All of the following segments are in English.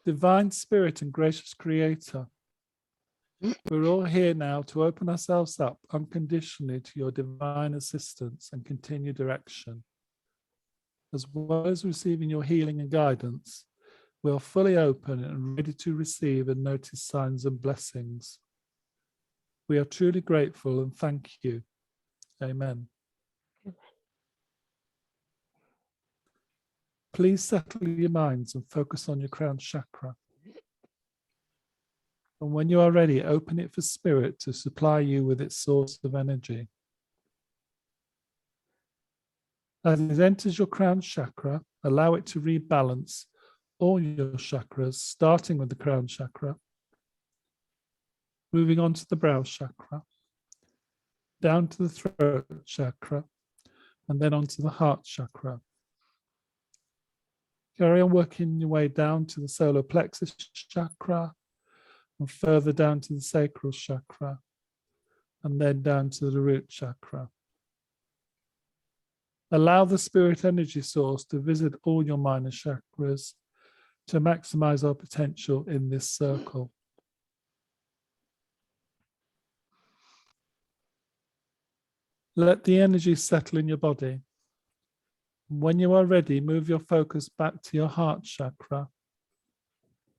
Divine Spirit and gracious Creator, we're all here now to open ourselves up unconditionally to your divine assistance and continued direction. As well as receiving your healing and guidance, we are fully open and ready to receive and notice signs and blessings. We are truly grateful and thank you. Amen. Please settle your minds and focus on your crown chakra. And when you are ready, open it for Spirit to supply you with its source of energy. As it enters your crown chakra, allow it to rebalance all your chakras, starting with the crown chakra, moving on to the brow chakra, down to the throat chakra, and then onto the heart chakra. Carry on working your way down to the solar plexus chakra, and further down to the sacral chakra, and then down to the root chakra. Allow the spirit energy source to visit all your minor chakras to maximize our potential in this circle. Let the energy settle in your body. When you are ready, move your focus back to your heart chakra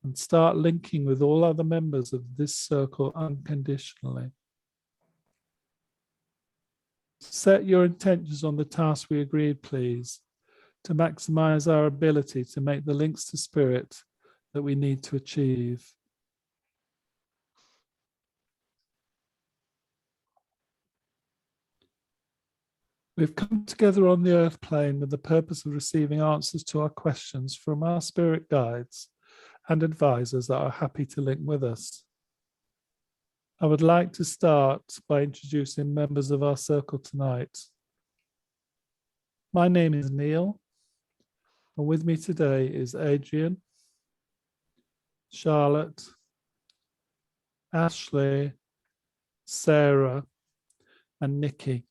and start linking with all other members of this circle unconditionally. Set your intentions on the task we agreed, please, to maximize our ability to make the links to spirit that we need to achieve. We've come together on the earth plane with the purpose of receiving answers to our questions from our spirit guides and advisors that are happy to link with us. I would like to start by introducing members of our circle tonight. My name is Neil, and with me today is Adrian, Charlotte, Ashley, Sarah, and Nikki.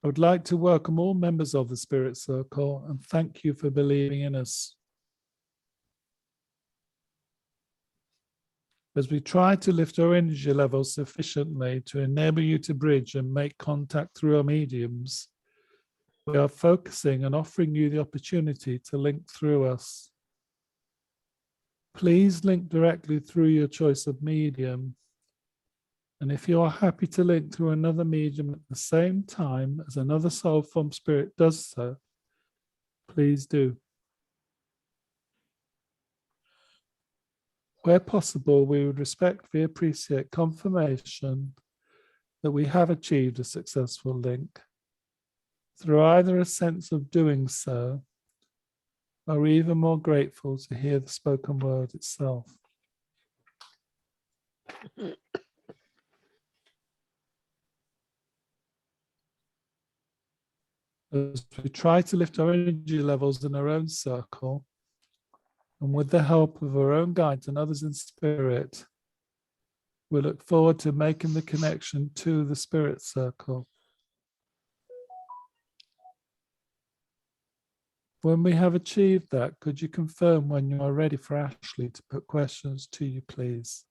I would like to welcome all members of the Spirit Circle and thank you for believing in us. As we try to lift our energy levels sufficiently to enable you to bridge and make contact through our mediums, we are focusing and offering you the opportunity to link through us. Please link directly through your choice of medium. And if you are happy to link through another medium at the same time as another soul form spirit does so, please do. Where possible, we would respectfully appreciate confirmation that we have achieved a successful link through either a sense of doing so or even more grateful to hear the spoken word itself. As we try to lift our energy levels in our own circle, and with the help of our own guides and others in spirit, we look forward to making the connection to the spirit circle. When we have achieved that, could you confirm when you are ready for Ashley to put questions to you, please?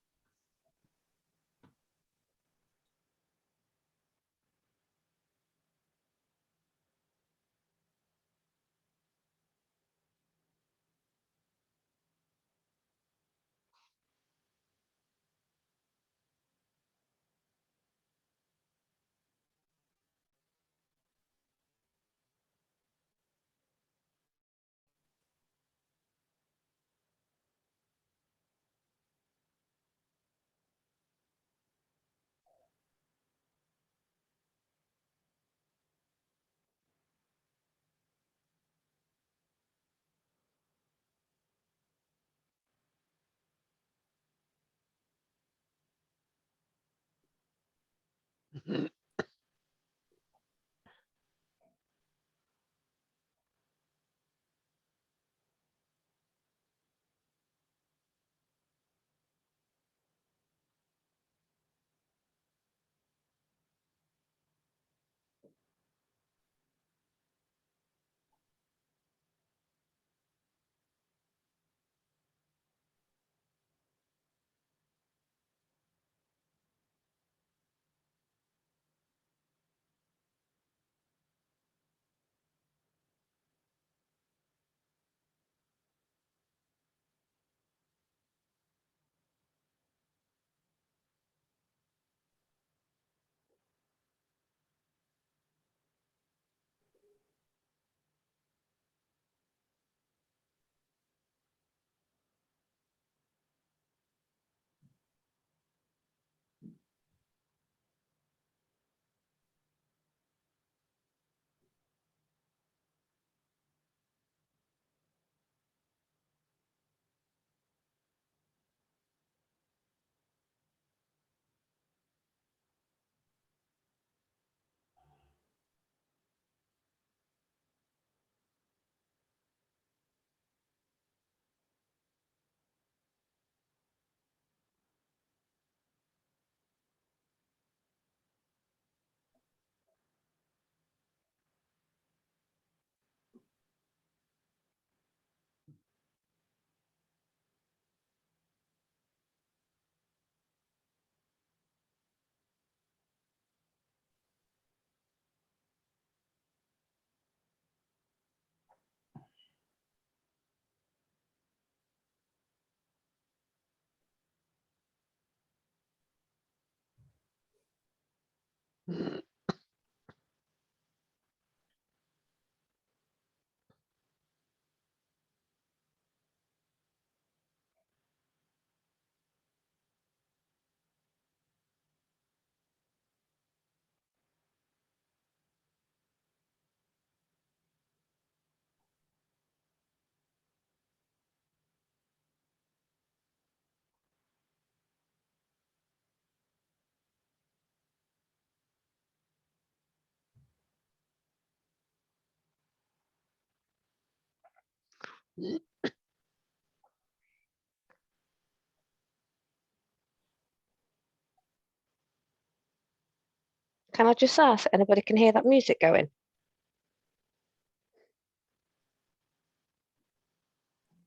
Can I just ask, anybody can hear that music going?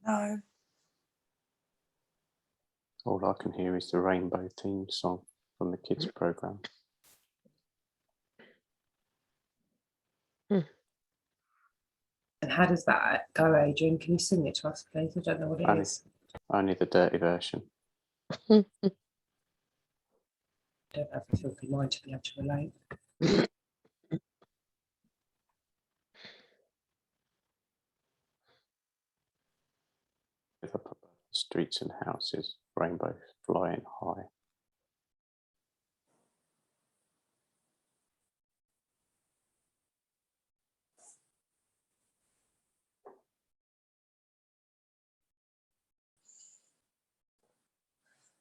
No. All I can hear is the rainbow theme song from the kids' program. And how does that go, Adrian? Can you sing it to us, please? I don't know what it is. Only the dirty version. I don't have a filthy mind to be able to relate. With up above the streets and houses, rainbows flying high.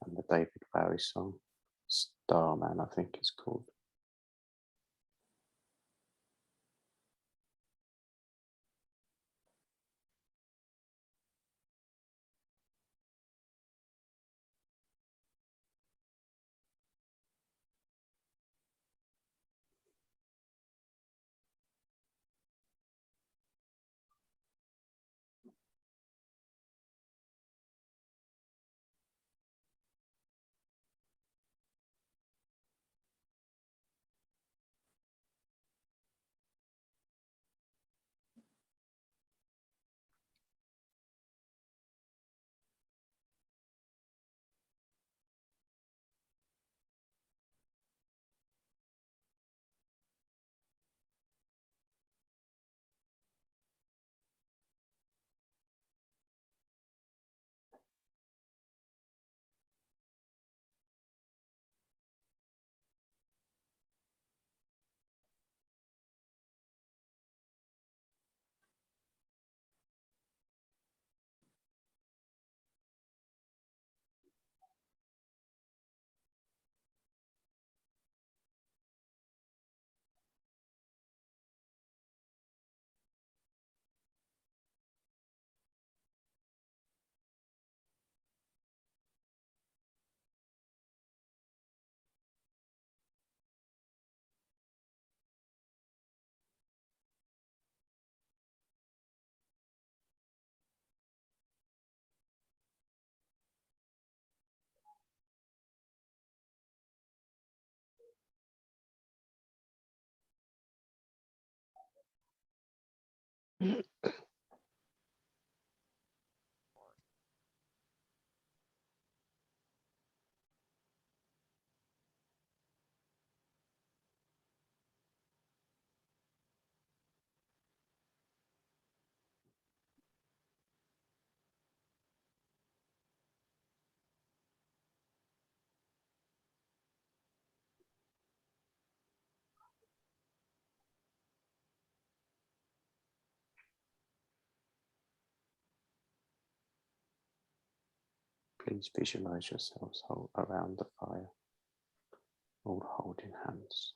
And the David Bowie song, Starman, I think it's called. Please visualize yourselves around the fire, all holding hands.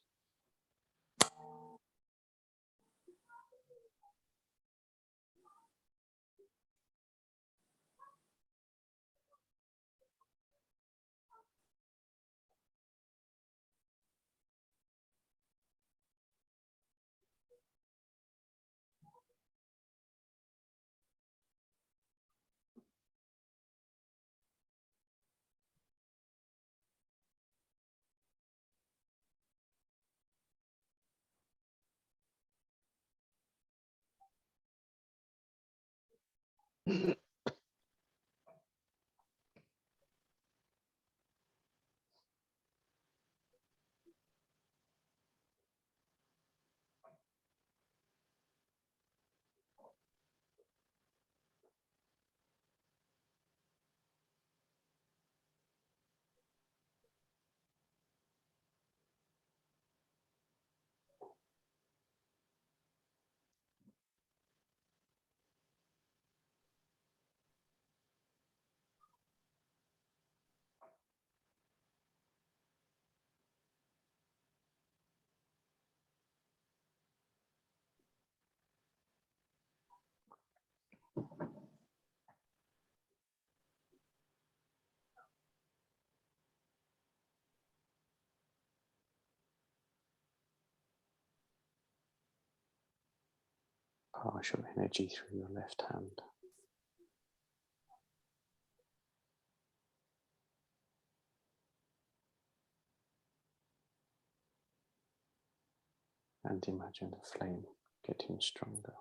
barrage of energy through your left hand. And imagine the flame getting stronger.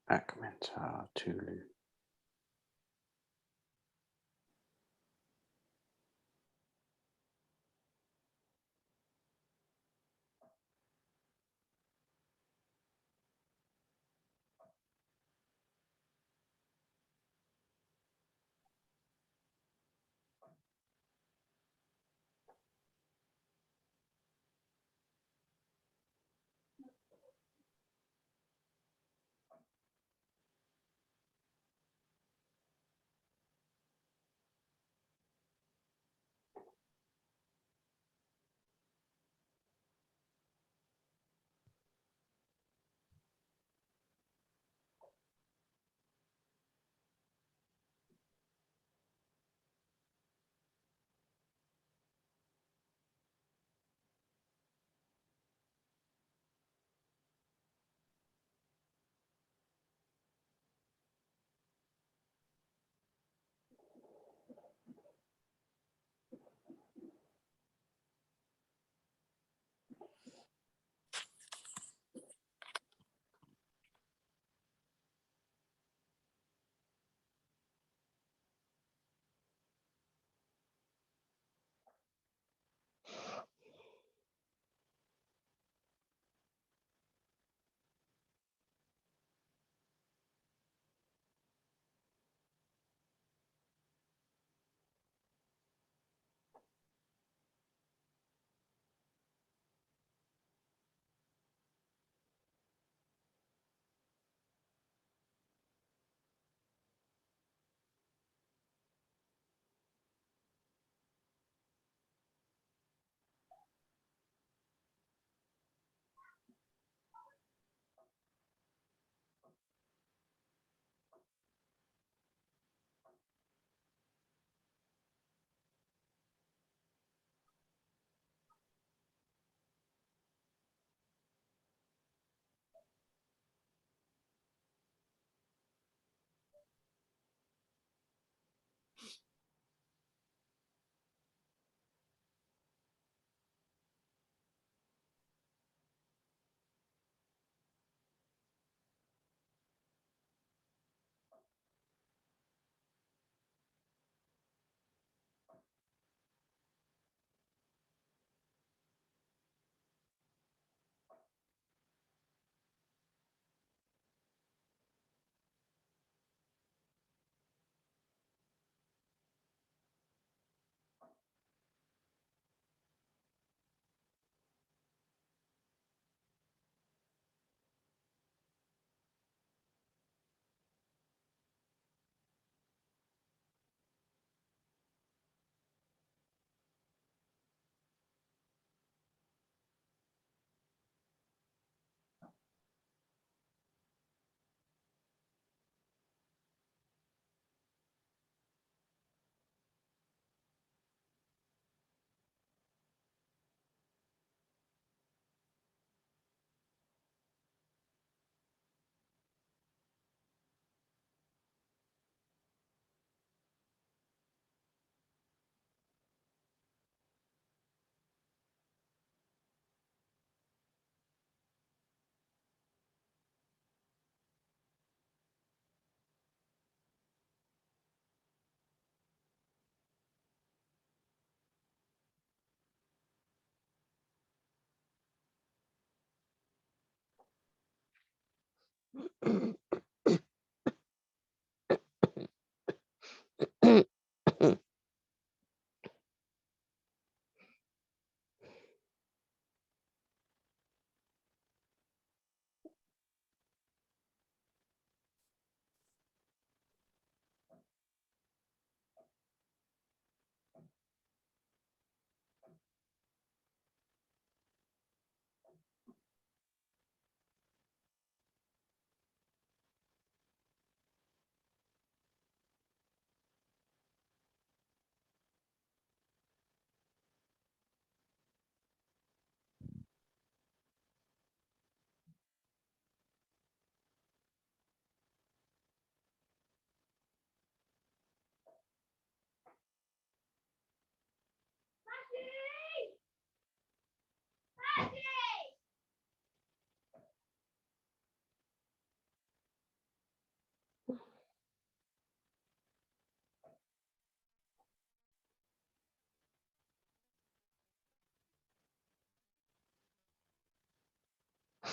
Akmenta Tulu.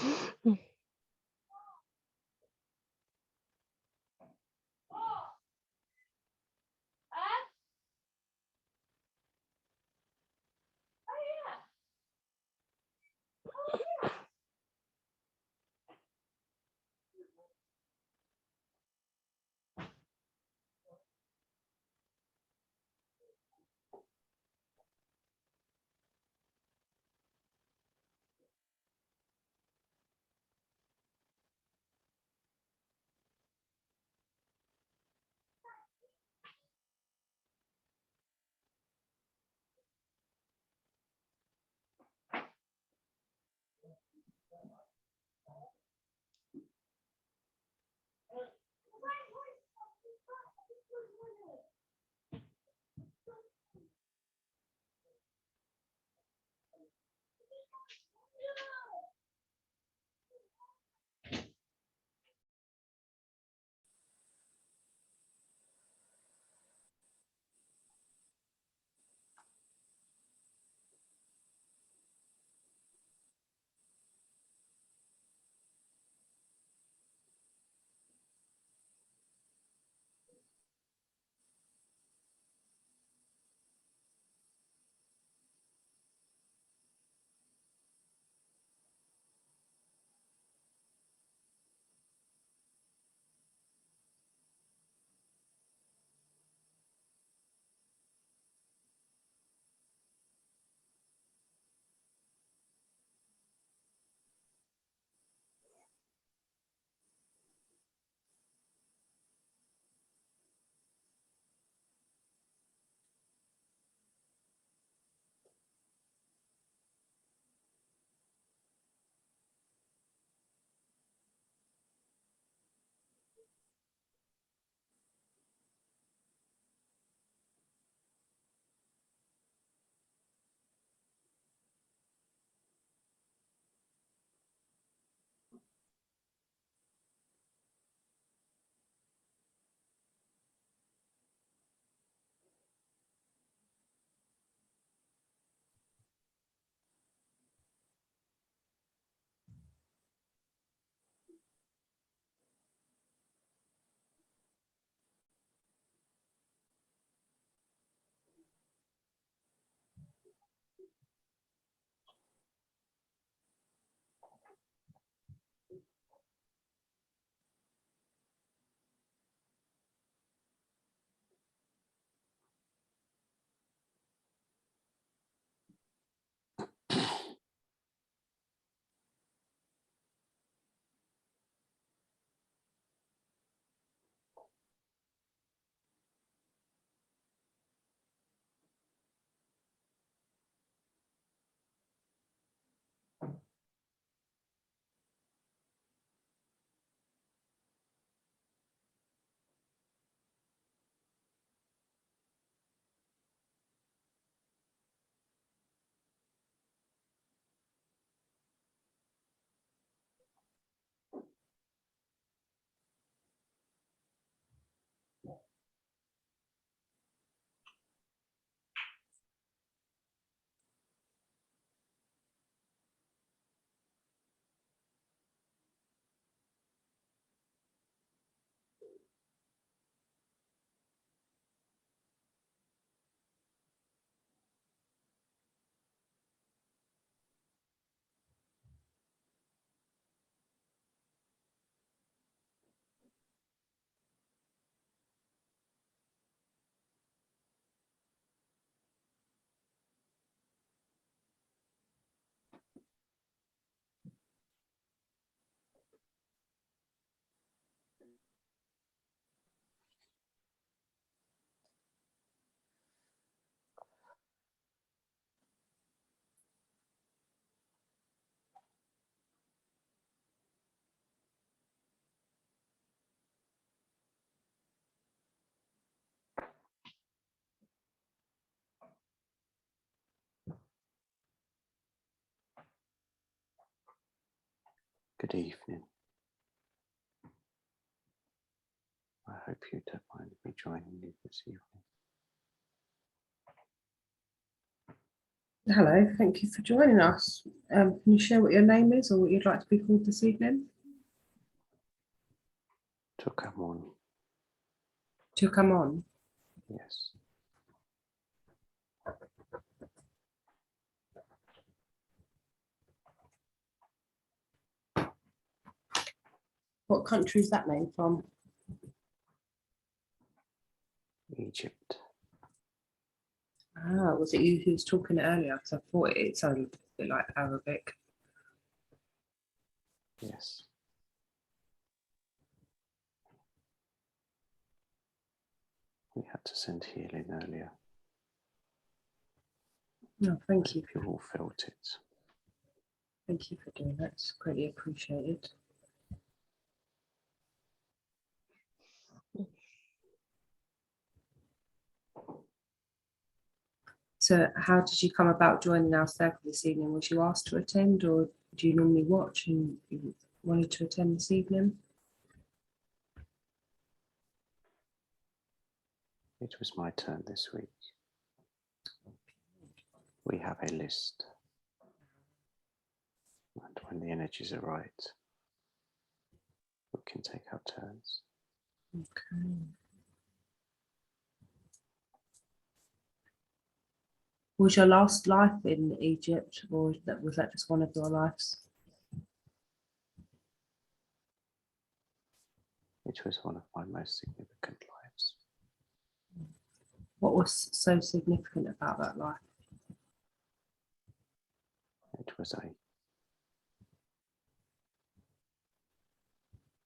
Good evening. I hope you don't mind me joining you this evening. Hello, thank you for joining us. Can you share what your name is or what you'd like to be called this evening? To come on, To come on. yes. What country is that name from? Egypt. Ah, was it you who was talking earlier? Because I thought it sounded a bit like Arabic. Yes. We had to send healing earlier. No, thank you. You all felt it. Thank you for doing that. It's greatly appreciated. So how did you come about joining our circle this evening? Was you asked to attend or do you normally watch and you wanted to attend this evening? It was my turn this week. We have a list. And when the energies are right, we can take our turns. Okay. Was your last life in Egypt or was that just one of your lives? It was one of my most significant lives. What was so significant about that life? It was a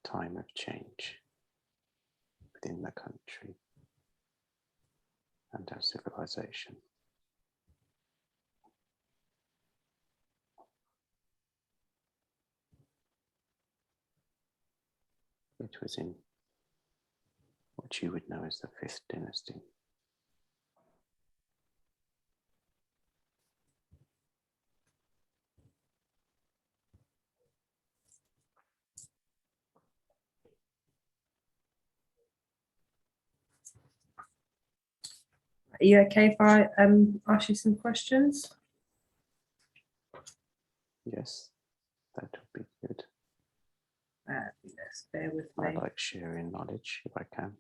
time of change within the country and our civilization. It was in what you would know as the 5th dynasty. Are you okay if I ask you some questions? Yes, that would be good. Yes, bear with I me. like sharing knowledge if I can.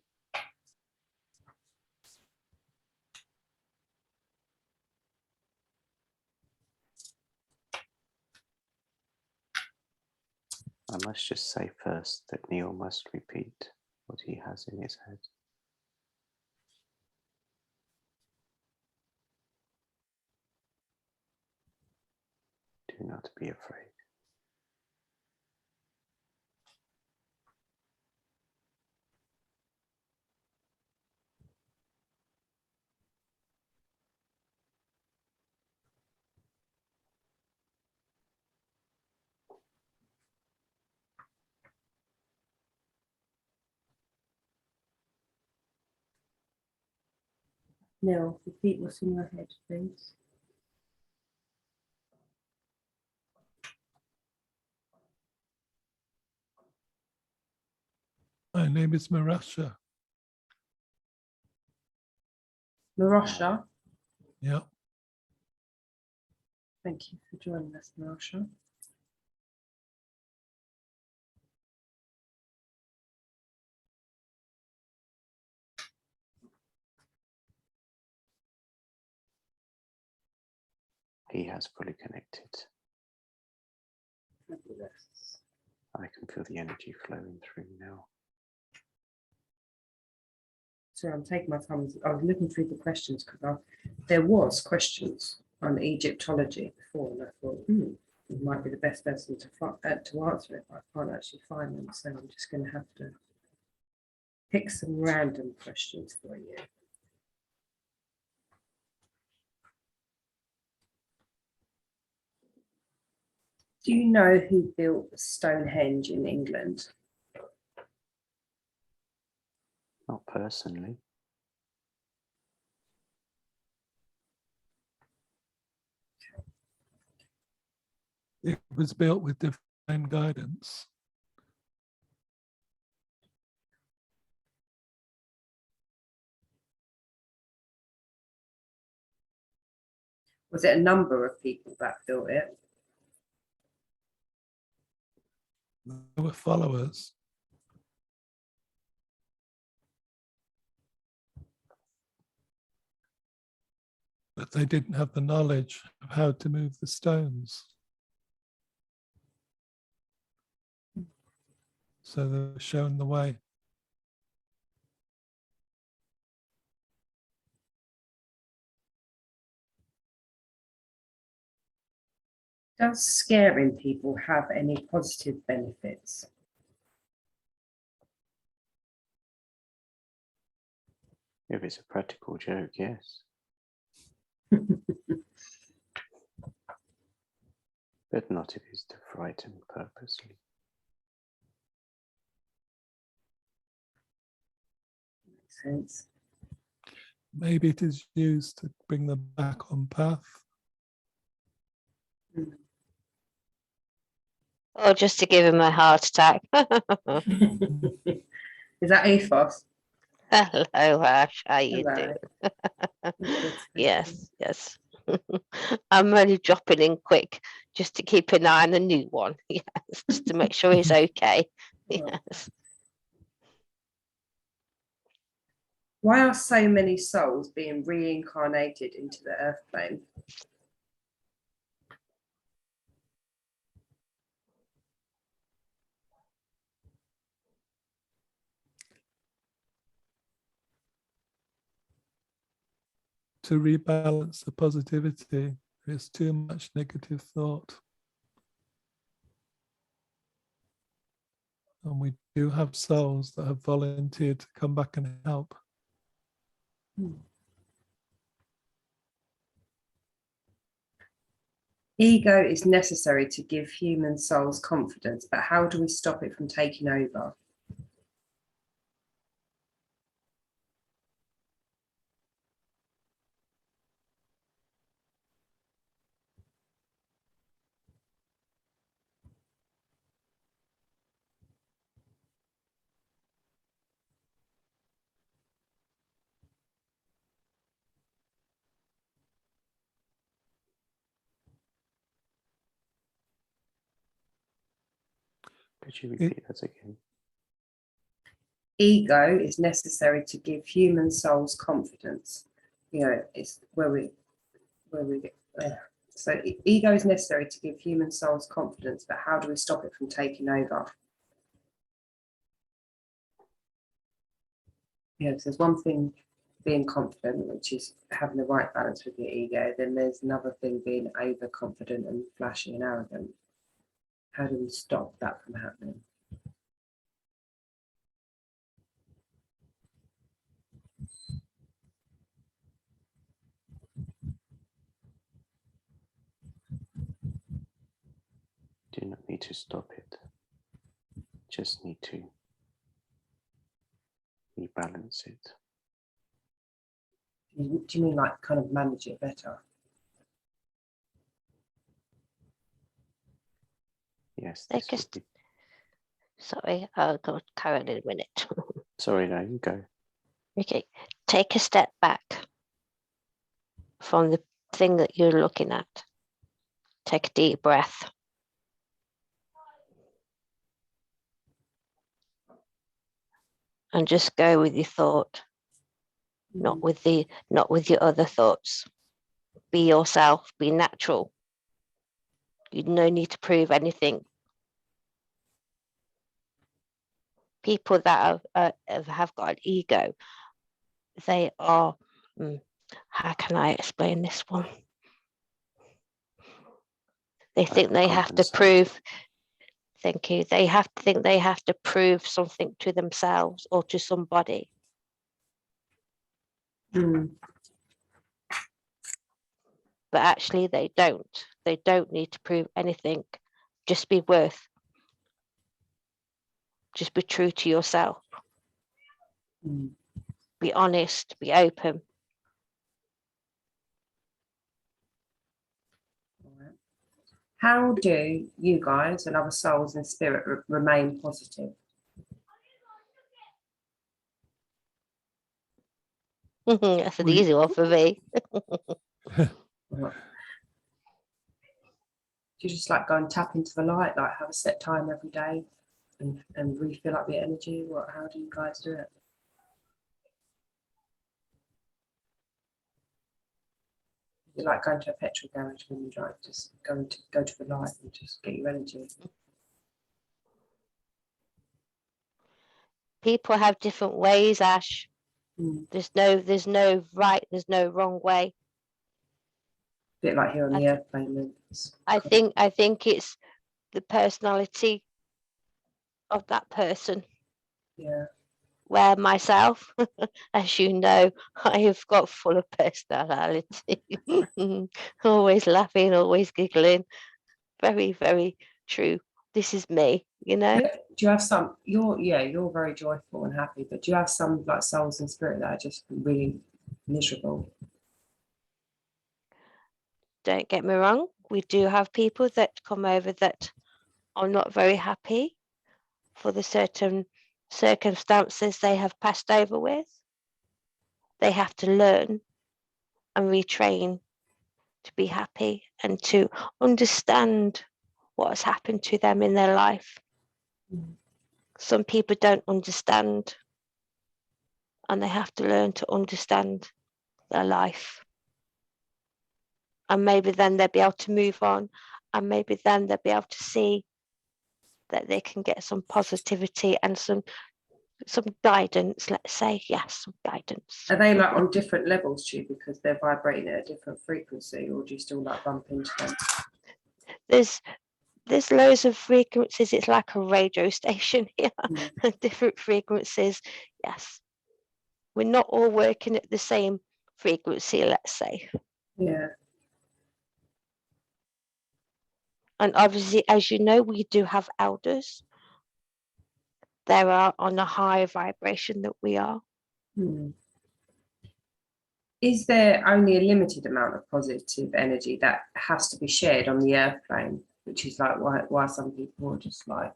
I must just say first that Neil must repeat what he has in his head. Do not be afraid. Neil, repeat what's in your head, please. My name is Marasha. Marasha, Yeah. thank you for joining us, Marasha. He has fully connected. Fabulous. I can feel the energy flowing through now. So I'm taking my time. I was looking through the questions because there was questions on Egyptology before, and I thought, you might be the best person to answer it, but I can't actually find them, so I'm just going to have to pick some random questions for you. Do you know who built Stonehenge in England? Not personally. It was built with divine guidance. Was it a number of people that built it? They were followers. But they didn't have the knowledge of how to move the stones. So they were shown the way. Does scaring people have any positive benefits? If it's a practical joke, yes. But not if it's to frighten purposely. Makes sense. Maybe it is used to bring them back on path. Or just to give him a heart attack. Is that ethos? Hello, Ash. How you Hello. doing? Yes, yes. I'm only dropping in quick just to keep an eye on the new one. Yes, just to make sure he's okay. Yes. Why are so many souls being reincarnated into the earth plane? To rebalance the positivity, there's too much negative thought. And we do have souls that have volunteered to come back and help. Ego is necessary to give human souls confidence, but how do we stop it from taking over? Could you repeat that again? Ego is necessary to give human souls confidence. You know, it's where we get there. So ego is necessary to give human souls confidence, but how do we stop it from taking over? Yeah, so there's one thing being confident, which is having the right balance with your ego. Then there's another thing being overconfident and flashy and arrogant. How do we stop that from happening? Do not need to stop it. Just need to rebalance it. Do you mean like kind of manage it better? Yes. They just, sorry, I'll go carry on in a minute. Sorry, no, you go. Okay, take a step back from the thing that you're looking at. Take a deep breath. And just go with your thought, not with your other thoughts. Be yourself, be natural. You no need to prove anything. People that have got an ego, they are, how can I explain this one? They think they have to prove, thank you, they have to think they have to prove something to themselves or to somebody. But actually they don't. They don't need to prove anything. Just be just be true to yourself. Be honest, be open. How do you guys and other souls in spirit remain positive? That's an easy one for me. Do you just like go and tap into the light, like have a set time every day and refill up your energy? How do you guys do it? Is it like going to a petrol garage when you drive, just go to the light and just get your energy? People have different ways, Ash. Mm. There's no right, there's no wrong way. Bit like here on the airplane. Then I think it's the personality of that person. yeah. Where myself, as you know, I have got full of personality. Always laughing, always giggling. Very, very true. This is me, you know. Do you have some? You're very joyful and happy, but do you have some like souls and spirit that are just really miserable? Don't get me wrong. We do have people that come over that are not very happy for the certain circumstances they have passed over with. They have to learn and retrain to be happy and to understand what has happened to them in their life. Some people don't understand, and they have to learn to understand their life. And maybe then they'll be able to move on, and maybe then they'll be able to see that they can get some positivity and some guidance, let's say. Yes, some guidance. Are they like on different levels to you because they're vibrating at a different frequency, or do you still like bump into them? There's loads of frequencies. It's like a radio station here. Different frequencies. Yes, we're not all working at the same frequency, let's say. Yeah. And obviously, as you know, we do have elders. They are on a higher vibration than we are. Is there only a limited amount of positive energy that has to be shared on the earth plane, which is like why some people are just like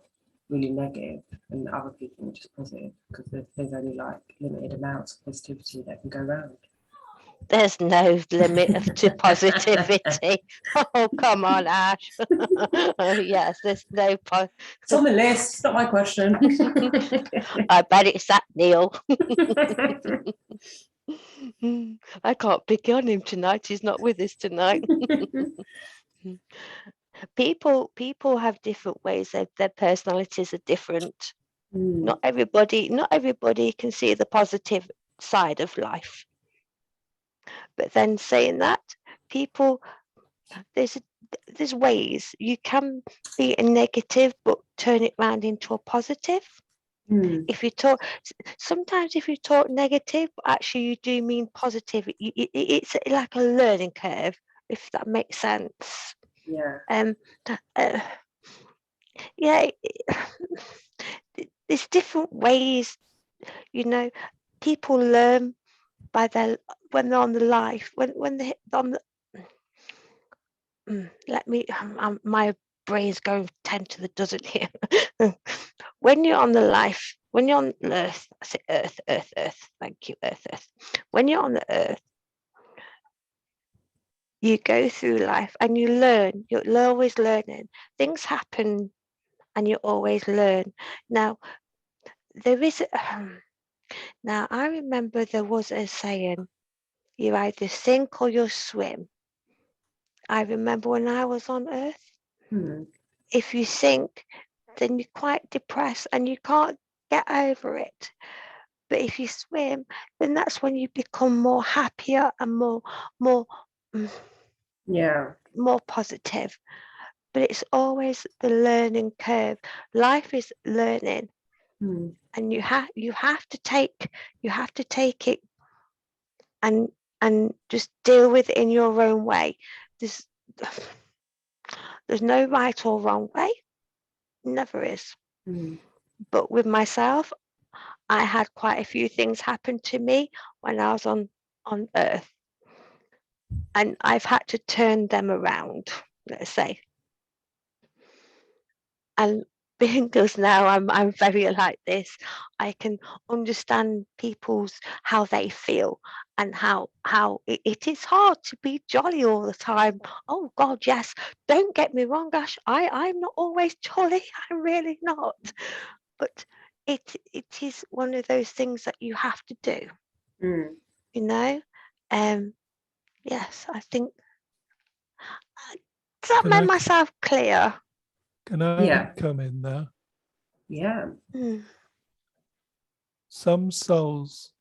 really negative and other people are just positive, because there's only like limited amounts of positivity that can go around? There's no limit to positivity. Oh, come on, Ash. Yes, there's no It's on the list. It's not my question. I bet it's that Neil. I can't pick on him tonight. He's not with us tonight. People have different ways. Their personalities are different. Not everybody can see the positive side of life. But then saying that, people, there's ways you can be a negative but turn it around into a positive. If you talk, sometimes if you talk negative, but actually you do mean positive, it's like a learning curve, if that makes sense. Yeah. Yeah, there's different ways, you know. People learn by when they're on the life, when they're on the, my brain's going 10 to the dozen here. When you're on the life, when you're on earth, I say earth, thank you, earth. When you're on the earth, you go through life and you learn. You're always learning. Things happen and you always learn. Now, there is, now I remember there was a saying, you either sink or you swim. I remember when I was on earth, if you sink, then you're quite depressed and you can't get over it. But if you swim, then that's when you become more happier and more positive. But it's always the learning curve. Life is learning, and you have to take it and just deal with it in your own way. There's no right or wrong way. Never is. But with myself, I had quite a few things happen to me when I was on earth, and I've had to turn them around, let's say. And because now I'm very like this. I can understand people's how they feel and how it is hard to be jolly all the time. Oh God, yes. Don't get me wrong, Ash. I'm not always jolly. I'm really not. But it is one of those things that you have to do. Mm. You know. Yes, I think. Does that Can make I- myself clear? Can I Yeah. come in there? Yeah. Mm. Some souls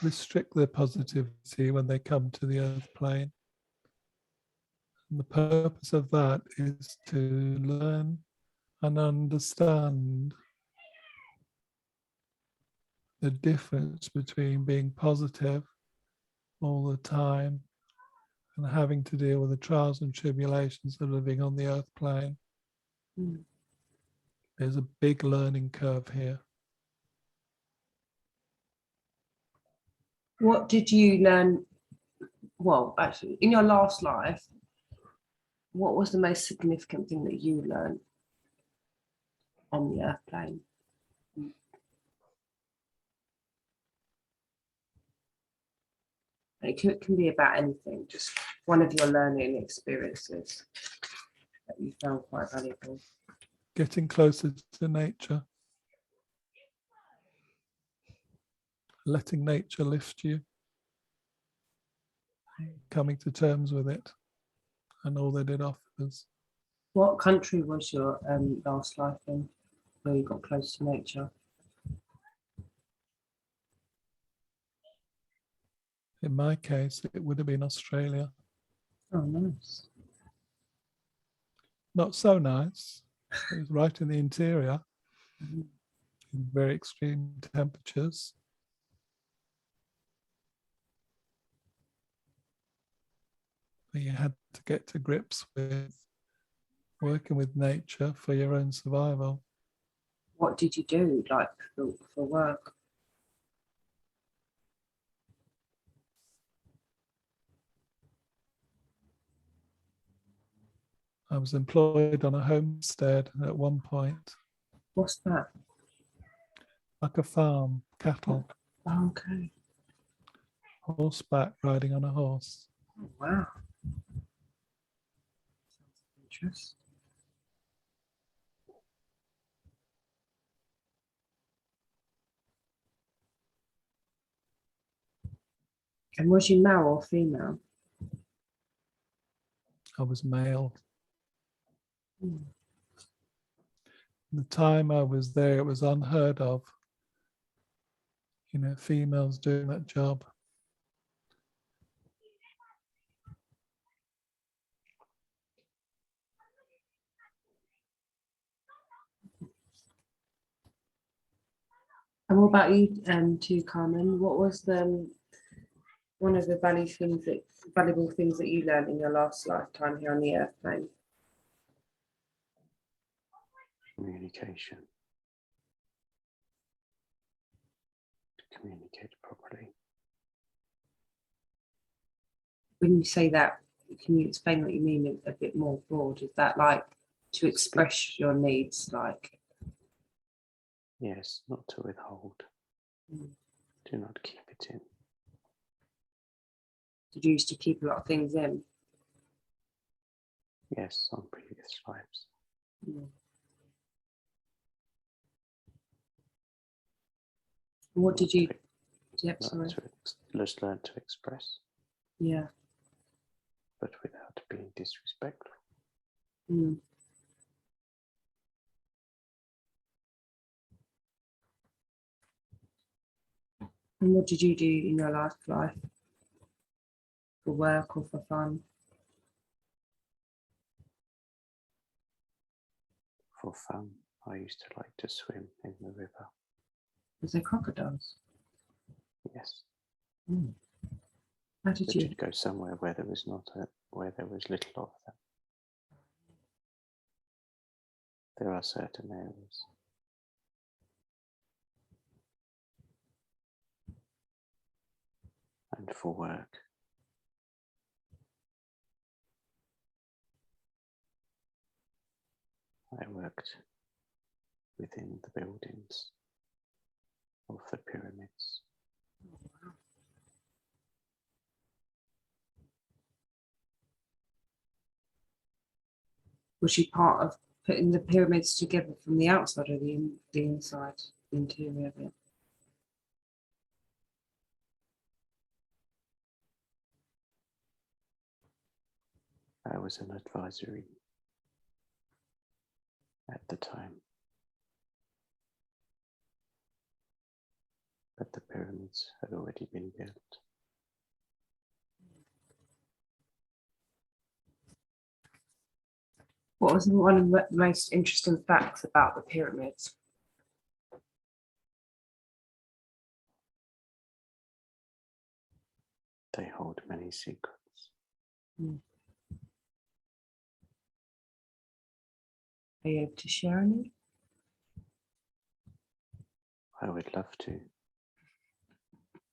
restrict their positivity when they come to the earth plane. And the purpose of that is to learn and understand the difference between being positive all the time and having to deal with the trials and tribulations of living on the earth plane. Mm. There's a big learning curve here. What did you learn? Well, actually, in your last life, what was the most significant thing that you learned on the earth plane? It can be about anything, just one of your learning experiences that you found quite valuable. Getting closer to nature. Letting nature lift you. Coming to terms with it and all that it offers. What country was your last life in, where you got close to nature? In my case, it would have been Australia. Oh, nice. Not so nice. It was right in the interior, Mhm. in very extreme temperatures. But you had to get to grips with working with nature for your own survival. What did you do, like for work? I was employed on a homestead at one point, What's that? like a farm, cattle, Oh, okay. horseback, riding on a horse. Oh, wow. Interesting. And was you male or female? I was male. Mm. The time I was there, it was unheard of, females doing that job. And what about you, too, Carmen? What was one of the valuable things that you learned in your last lifetime here on the earth plane? Communication. To communicate properly. When you say that, can you explain what you mean a bit more broad? Is that like to express your needs, like? Yes, not to withhold. Mm. Do not keep it in. Did you used to keep a lot of things in? Yes, on previous lives. Mm. And what did you? Yep, sorry. Just learn to express, Yeah. but without being disrespectful. Mm. And what did you do in your last life? For work or for fun? For fun, I used to like to swim in the river. Was there crocodiles? Yes, Mm. How did but you? you'd go somewhere where there was where there was little of them. There are certain areas. And for work, I worked within the buildings of the pyramids. Was she part of putting the pyramids together from the outside or the inside, the interior of it? I was an advisory at the time, but the pyramids had already been built. What was one of the most interesting facts about the pyramids? They hold many secrets. Are you able to share any? I would love to,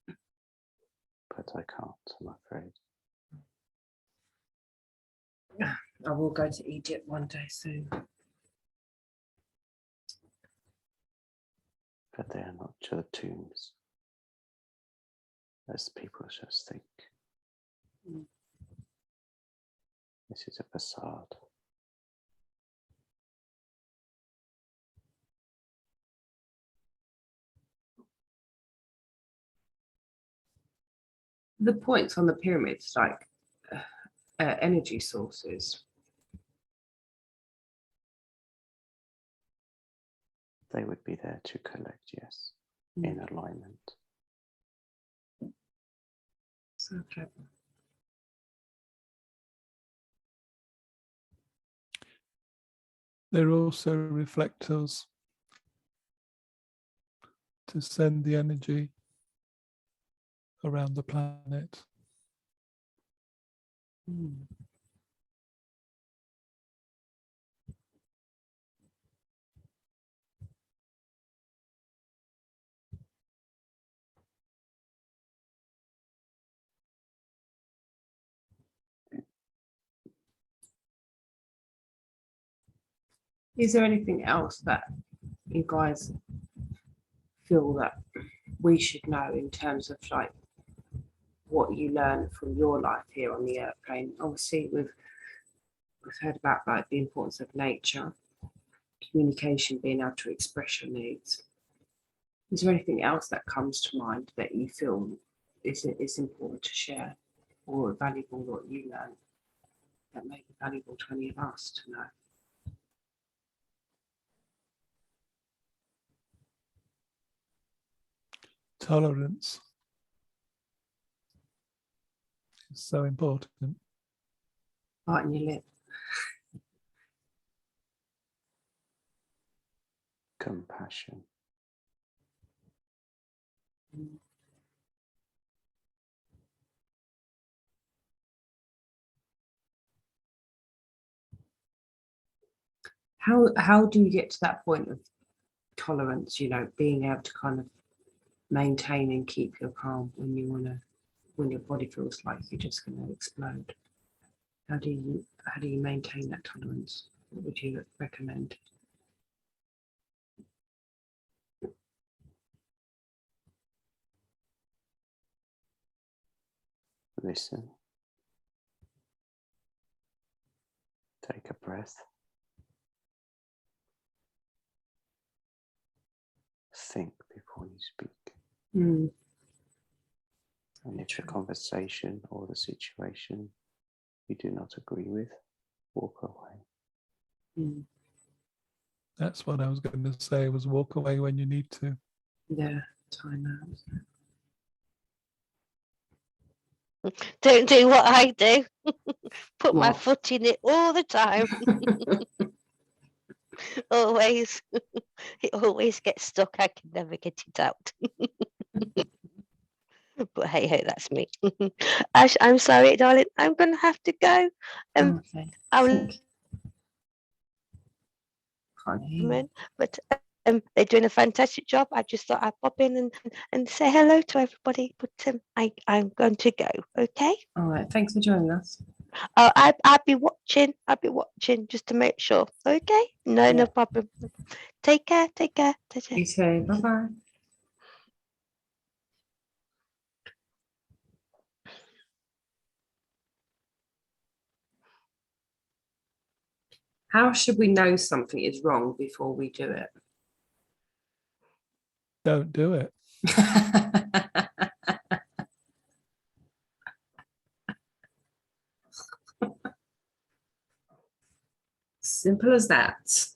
but I can't, I'm afraid. I will go to Egypt one day soon. But they are not just tombs, as people just think. This is a facade. The points on the pyramids, like energy sources. They would be there to collect, yes, in alignment. So clever. They're also reflectors to send the energy around the planet. Is there anything else that you guys feel that we should know in terms of like what you learn from your life here on the earth plane? Obviously, we've heard about like the importance of nature, communication, being able to express your needs. Is there anything else that comes to mind that you feel is important to share or valuable what you learn that may be valuable to any of us to know? Tolerance is so important. Biting your lip. Compassion. How do you get to that point of tolerance, you know, being able to kind of maintain and keep your calm when your body feels like you're just going to explode? How do you maintain that tolerance? What would you recommend? Listen. Take a breath. Think before you speak. And if the conversation or the situation you do not agree with, walk away. That's what I was going to say, was walk away when you need to. Yeah, time out. Don't do what I do. Put my What? foot in it all the time. Always. It always gets stuck. I can never get it out. But hey, hey, that's me. Ash, I'm sorry, darling. I'm going to have to go. Okay. I'll Can't hear you. but they're doing a fantastic job. I just thought I'd pop in and say hello to everybody. But I'm going to go. Okay. All right. Thanks for joining us. I'll be watching. I'll be watching just to make sure. Okay. No, Yeah. no problem. Take care. Take care. Take care. You too. Bye bye. How should we know something is wrong before we do it? Don't do it. Simple as that.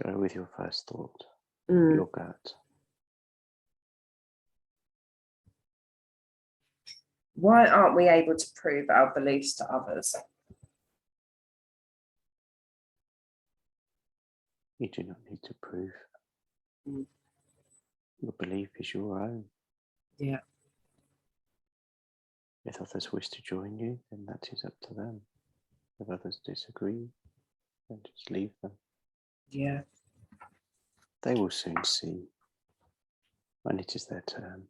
Go with your first thought, Mm. your gut. Why aren't we able to prove our beliefs to others? You do not need to prove. Mm. Your belief is your own. Yeah. If others wish to join you, then that is up to them. If others disagree, then just leave them. Yeah. They will soon see when it is their turn.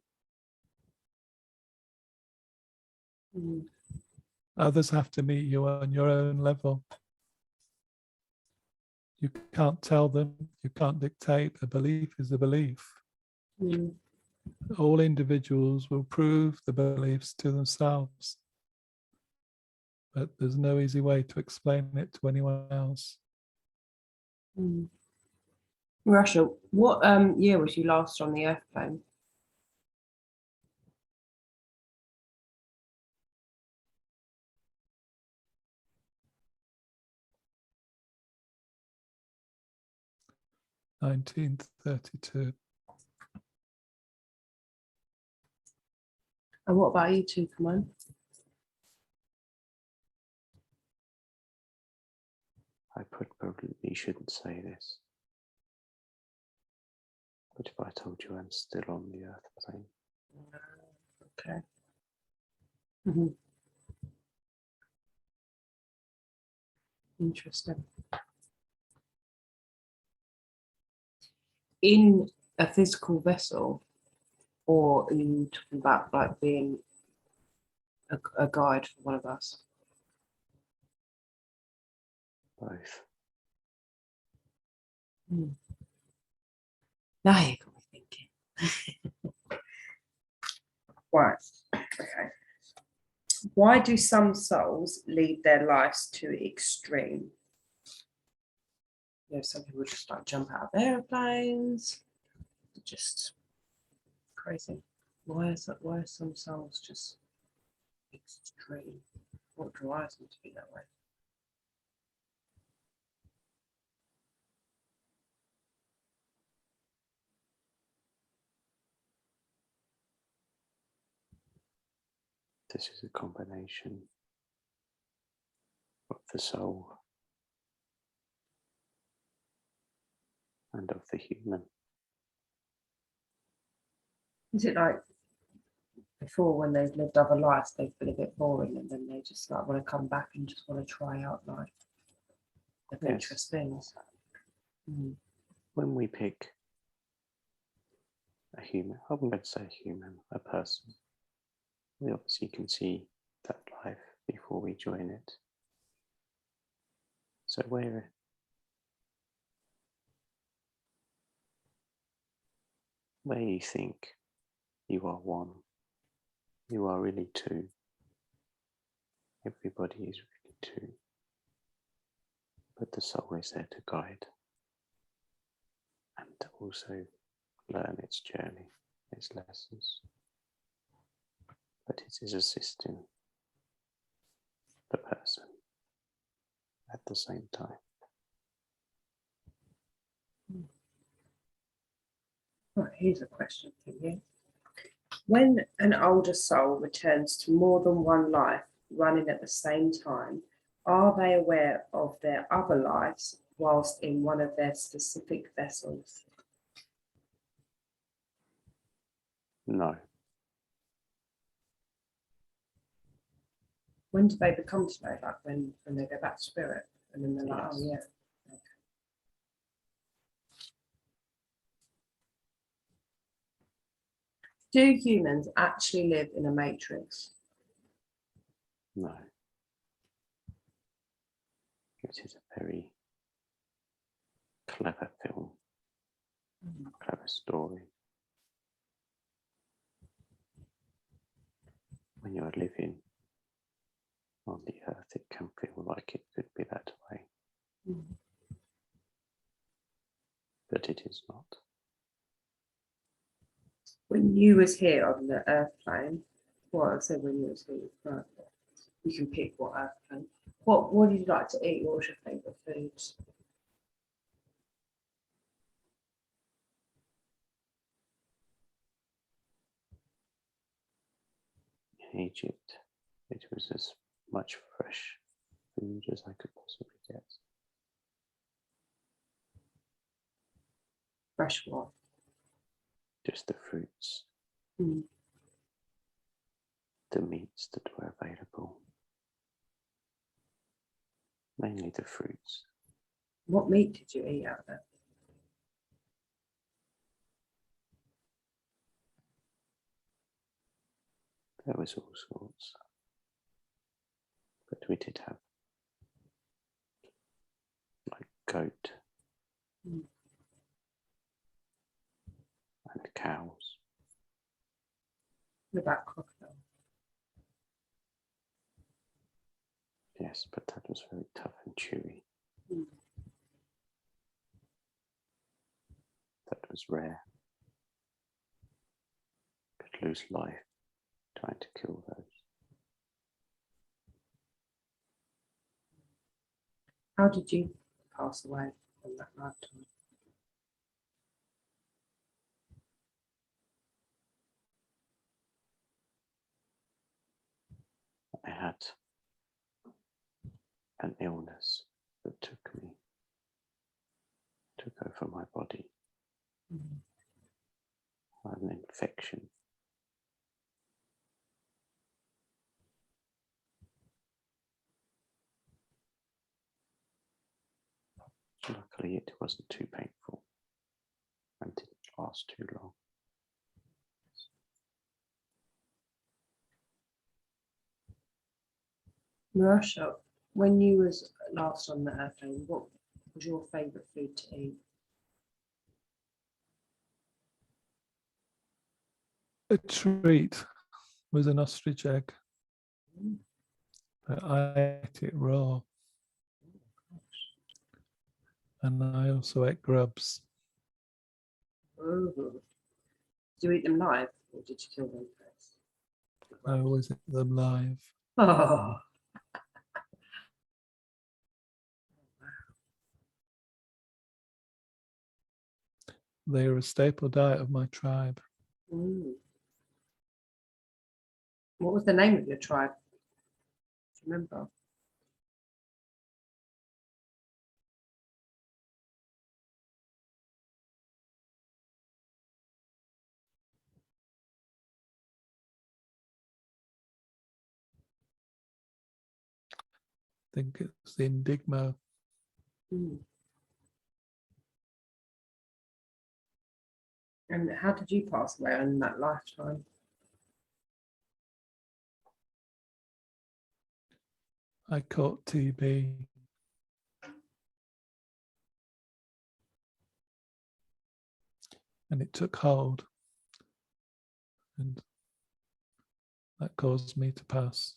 Mm. Others have to meet you on your own level. You can't tell them, you can't dictate. A belief is a belief. Mm. All individuals will prove the beliefs to themselves. But there's no easy way to explain it to anyone else. Mm. Russia, what year was you last on the airplane? – 1932. And what about you two, come on? I probably shouldn't say this, but if I told you I'm still on the Earth plane, Okay. Mhm. Interesting. In a physical vessel, or are you talking about like being a guide for one of us? both. Mm. Now you got me thinking. Right. Okay. Why do some souls lead their lives to extreme? You know, some people just like jump out of airplanes. Just crazy. Why is that? Why are some souls just extreme? What drives them to be that way? This is a combination of the soul and of the human. Is it like before when they've lived other lives, they've been a bit boring and then they just like want to come back and just want to try out like adventurous things? Mm. When we pick a human, I'm going to say human, a person, we obviously can see that life before we join it. So where you think you are one, you are really two. Everybody is really two. But the soul is there to guide and to also learn its journey, its lessons. But it is assisting the person at the same time. Right, here's a question for you. When an older soul returns to more than one life running at the same time, are they aware of their other lives whilst in one of their specific vessels? No, When do they become to know? Like when they go back to spirit and then they're like, Yes. oh yeah. Okay. Do humans actually live in a matrix? no. It is a very clever film clever story. When you're living on the earth, it can feel like it could be that way, but it is not. When you was here on the earth plane, well, I said when you was here, right, you can pick what earth plane. What did you like to eat? What was your favourite foods? In Egypt, it was as much fresh food as I could possibly get. Fresh what? Just the fruits, Mm. the meats that were available. Mainly the fruits. What meat did you eat out there? There was all sorts. But we did have like goat Mm. and cows. What about crocodile? Yes, but that was very tough and chewy. Mm. That was rare. Could lose life trying to kill those. How did you pass away from that lifetime? I had an illness that took over my body. Mm. I had an infection. Luckily, it wasn't too painful and didn't last too long. Marsha, when you was last on the airplane, what was your favourite food to eat? A treat was an ostrich egg. Mm. But I ate it raw. And I also ate grubs. Oh. Did you eat them live or did you kill them first? I always ate them live. Oh. They are a staple diet of my tribe. Mm. What was the name of your tribe? Do you remember? I think it's the Indigmo. Mm. And how did you pass away in that lifetime? I caught TB. And it took hold. And that caused me to pass.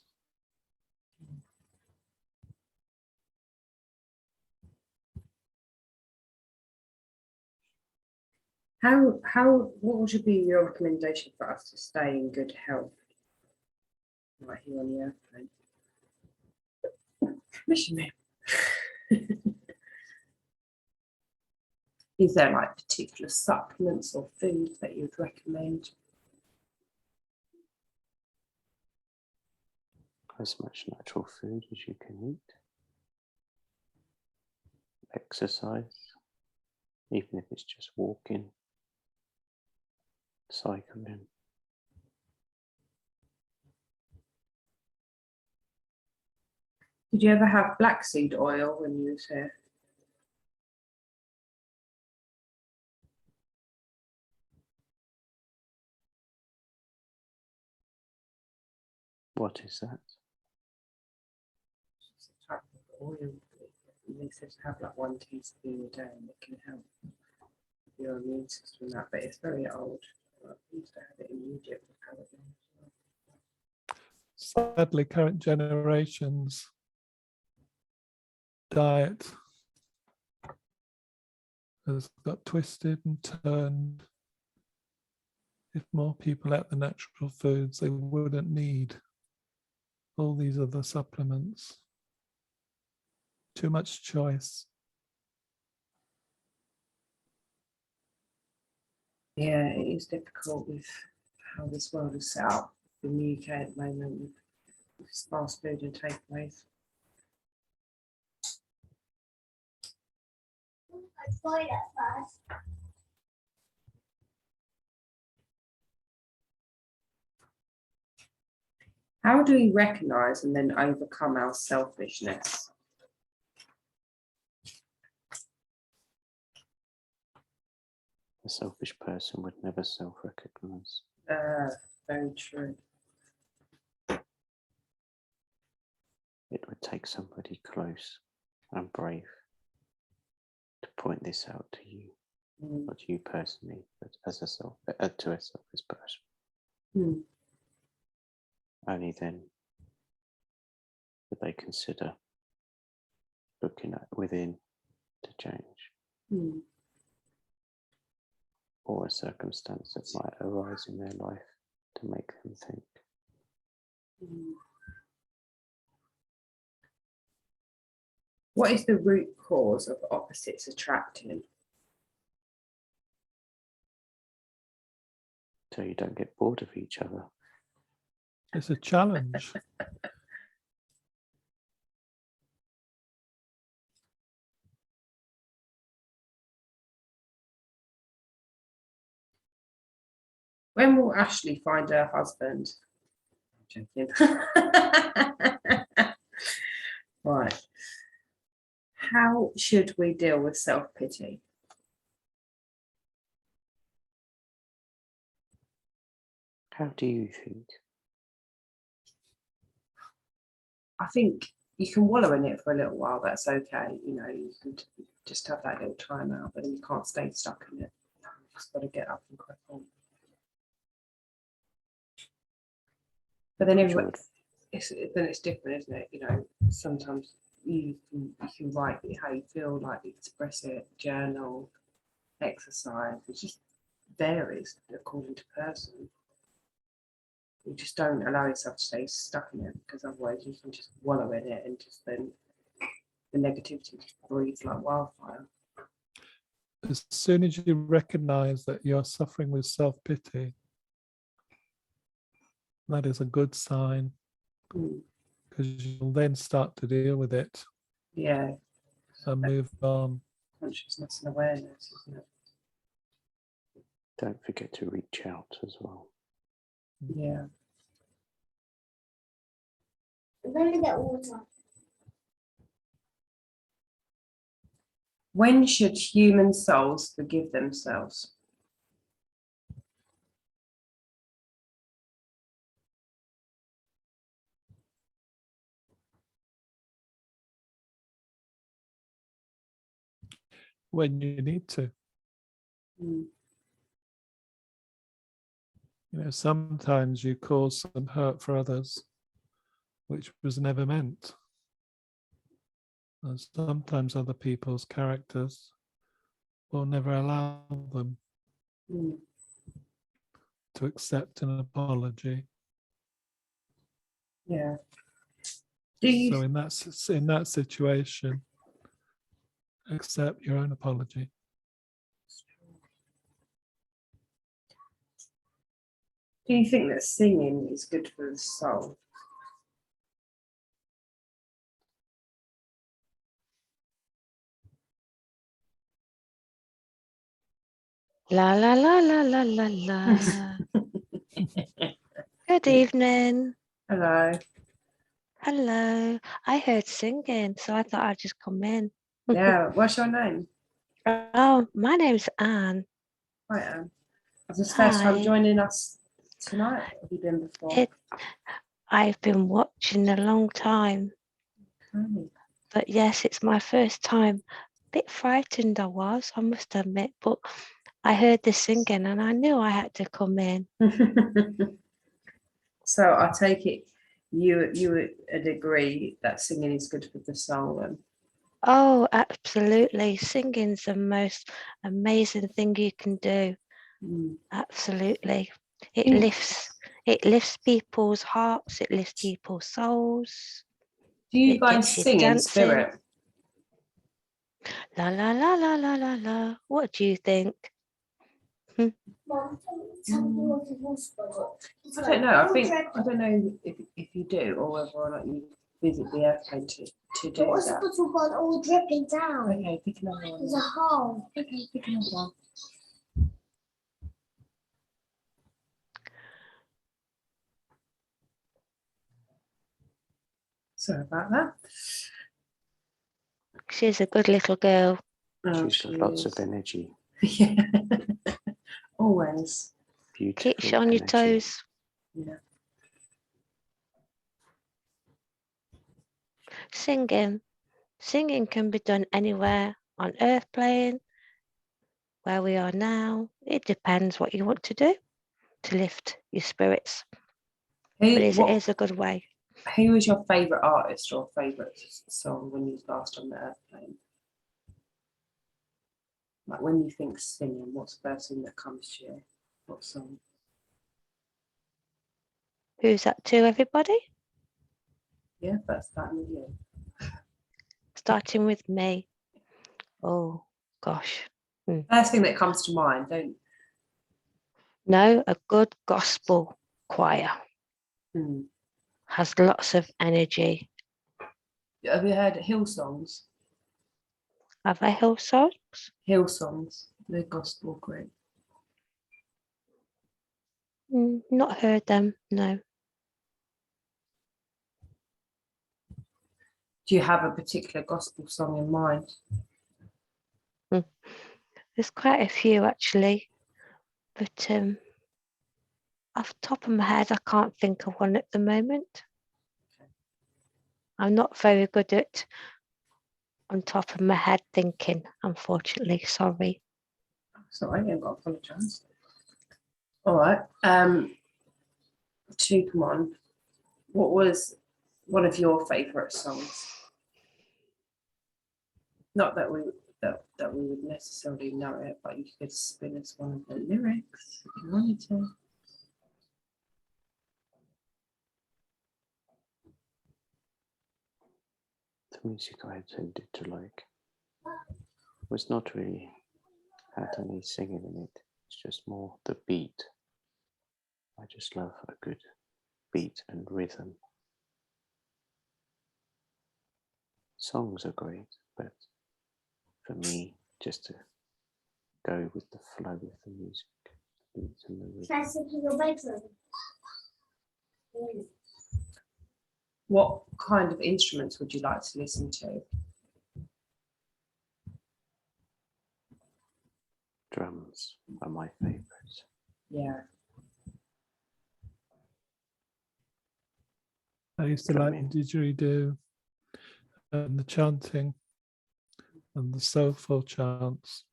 What would be your recommendation for us to stay in good health right here on the airplane? Missionary. Is there like particular supplements or foods that you'd recommend? As much natural food as you can eat. Exercise, even if it's just walking, cycling. Did you ever have black seed oil when you was here? What is that? It's a type of oil. They said to have like 1 teaspoon a day and it can help your immune system and that, but it's very old. I used to have it in Egypt with paladin. Sadly, current generations' diet has got twisted and turned. If more people ate the natural foods, they wouldn't need all these other supplements. Too much choice. Yeah, it is difficult with how this world is set up in the UK at the moment with fast food and takeaways. How do we recognise and then overcome our selfishness? A selfish person would never self-recognize. Very true. It would take somebody close and brave to point this out to you, not you personally, but as to a selfish person. Mm. Only then would they consider looking at within to change, Mm. or a circumstance that might arise in their life to make them think. Mm. What is the root cause of opposites attracting? So you don't get bored of each other. It's a challenge. When will Ashley find her husband? I'm joking. Right. How should we deal with self-pity? How do you think? I think you can wallow in it for a little while. That's okay. You know, you can just have that little time out, but you can't stay stuck in it. You've just got to get up and crack on. But then everyone, it's different, isn't it? You know, sometimes you can write how you feel, like express it, journal, exercise. It just varies according to person. You just don't allow yourself to stay stuck in it, because otherwise you can just wallow in it and just then the negativity just breathes like wildfire. As soon as you recognize that you're suffering with self-pity, that is a good sign, because you'll then start to deal with it. Yeah. And move on. Consciousness and awareness, isn't it? Don't forget to reach out as well. Yeah. I'm going to get water. When should human souls forgive themselves? When you need to. Mm. You know, sometimes you cause some hurt for others, which was never meant. And sometimes other people's characters will never allow them to accept an apology. Yeah. Do you? So in that situation, accept your own apology. Do you think that singing is good for the soul? La la la la la la la. Good evening. Hello. Hello. I heard singing, so I thought I'd just come in. Yeah. What's your name? Oh, my name's Anne. Hi, Anne. Is this first time Hi. joining us tonight? Have you been before? I've been watching a long time, Okay. but yes, it's my first time. A bit frightened I was, I must admit, but I heard the singing and I knew I had to come in. So I take it you would agree that singing is good for the soul. And Oh, absolutely. Singing's the most amazing thing you can do. Absolutely. It lifts people's hearts, it lifts people's souls. do you It guys gets you sing in dancing. spirit? La la la la la la la. What do you think? Mom, tell me what it was for. I don't know. I don't know if you do or whether or not you visit the airplane to do But what's the that. bottle got all dripping down? Okay, pick another one. There's a hole. Okay, pick another one. Sorry about that. She's a good little girl. Oh, She's got lots of energy. Yeah. Always. Beautiful Keeps you on your energy. toes. Yeah. Singing. Singing can be done anywhere on earth plane, where we are now. It depends what you want to do to lift your spirits. But it is a good way. Who was your favourite artist or favourite song when you was last on the airplane? Like when you think singing, what's the first thing that comes to you? What song? Who's that to, everybody? Yeah, that's starting with you. Starting with me. Oh, gosh. First thing that comes to mind, don't. No, a good gospel choir Hmm. has lots of energy. Have you heard Hillsongs? Have I heard songs? Hillsongs, the gospel group. Not heard them, no. Do you have a particular gospel song in mind? There's quite a few actually, but off the top of my head, I can't think of one at the moment. I'm not very good at on top of my head thinking, unfortunately, sorry. Sorry, I've got to apologise. All right. Come on. What was one of your favourite songs? Not that we would necessarily know it, but you could spin us one of the lyrics if you wanted to. The music I tended to like was not really had any singing in it. It's just more the beat. I just love a good beat and rhythm. Songs are great, but for me, just to go with the flow of the music. Beats and the rhythm. Try to sleep in your bedroom. What kind of instruments would you like to listen to? Drums are my favourites. Yeah. I used to like the didgeridoo and the chanting and the soulful chants.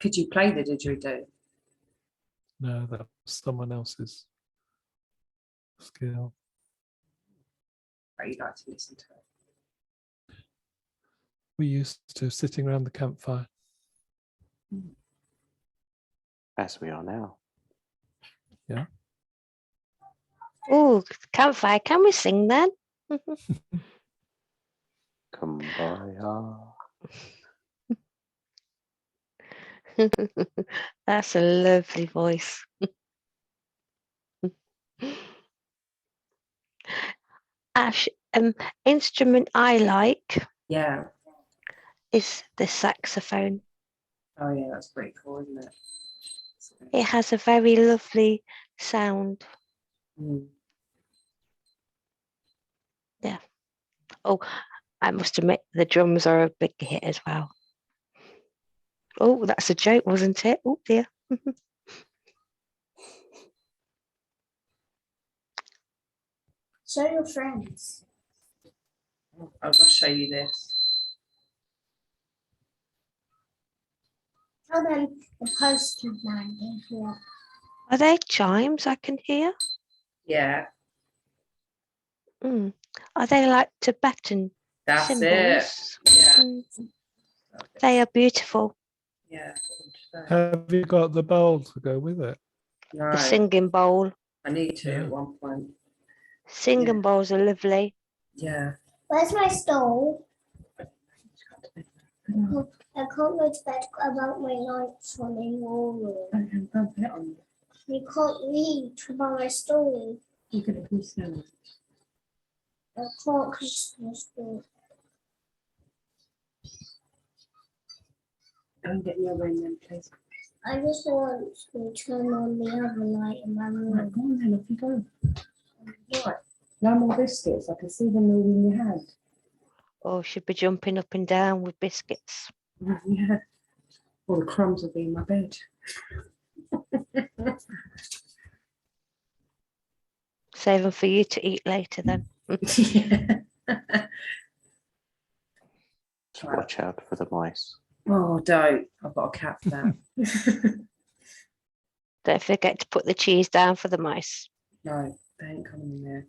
Could you play the didgeridoo? No, that was someone else's skill. That you'd like to listen to it? We used to sitting around the campfire. As we are now. Yeah. Oh, campfire, can we sing then? Kumbaya. That's a lovely voice. Ash, instrument I like Yeah. is the saxophone. Oh yeah, that's pretty cool, isn't it? It has a very lovely sound. Mm. Yeah. Oh, I must admit the drums are a big hit as well. Oh, that's a joke, wasn't it? Oh dear. Show your friends. I'll just show you this. And then the postman is here. Are they chimes I can hear? Yeah, Mm. Are they like Tibetan that's it. symbols? Yeah, Mm. They are beautiful. yeah. Have you got the bowl to go with it? No, The singing bowl. I need to Yeah. at one point. Singing bowls are lovely. Yeah. Where's my stole? I can't go to bed about my lights on anymore. Don't put it on. You can't read about my story. You can put it on. I can't because my story. Go and get your room then, please. I just want to turn on the other light in my Right, room. go on then, off you go. Right. No more biscuits. I can see them all in your hand. Or should be jumping up and down with biscuits. Yeah. All the crumbs will be in my bed. Save them for you to eat later then. Yeah. Just watch out for the mice. Oh, don't. I've got a cat for that. Don't forget to put the cheese down for the mice. No, they ain't coming in there.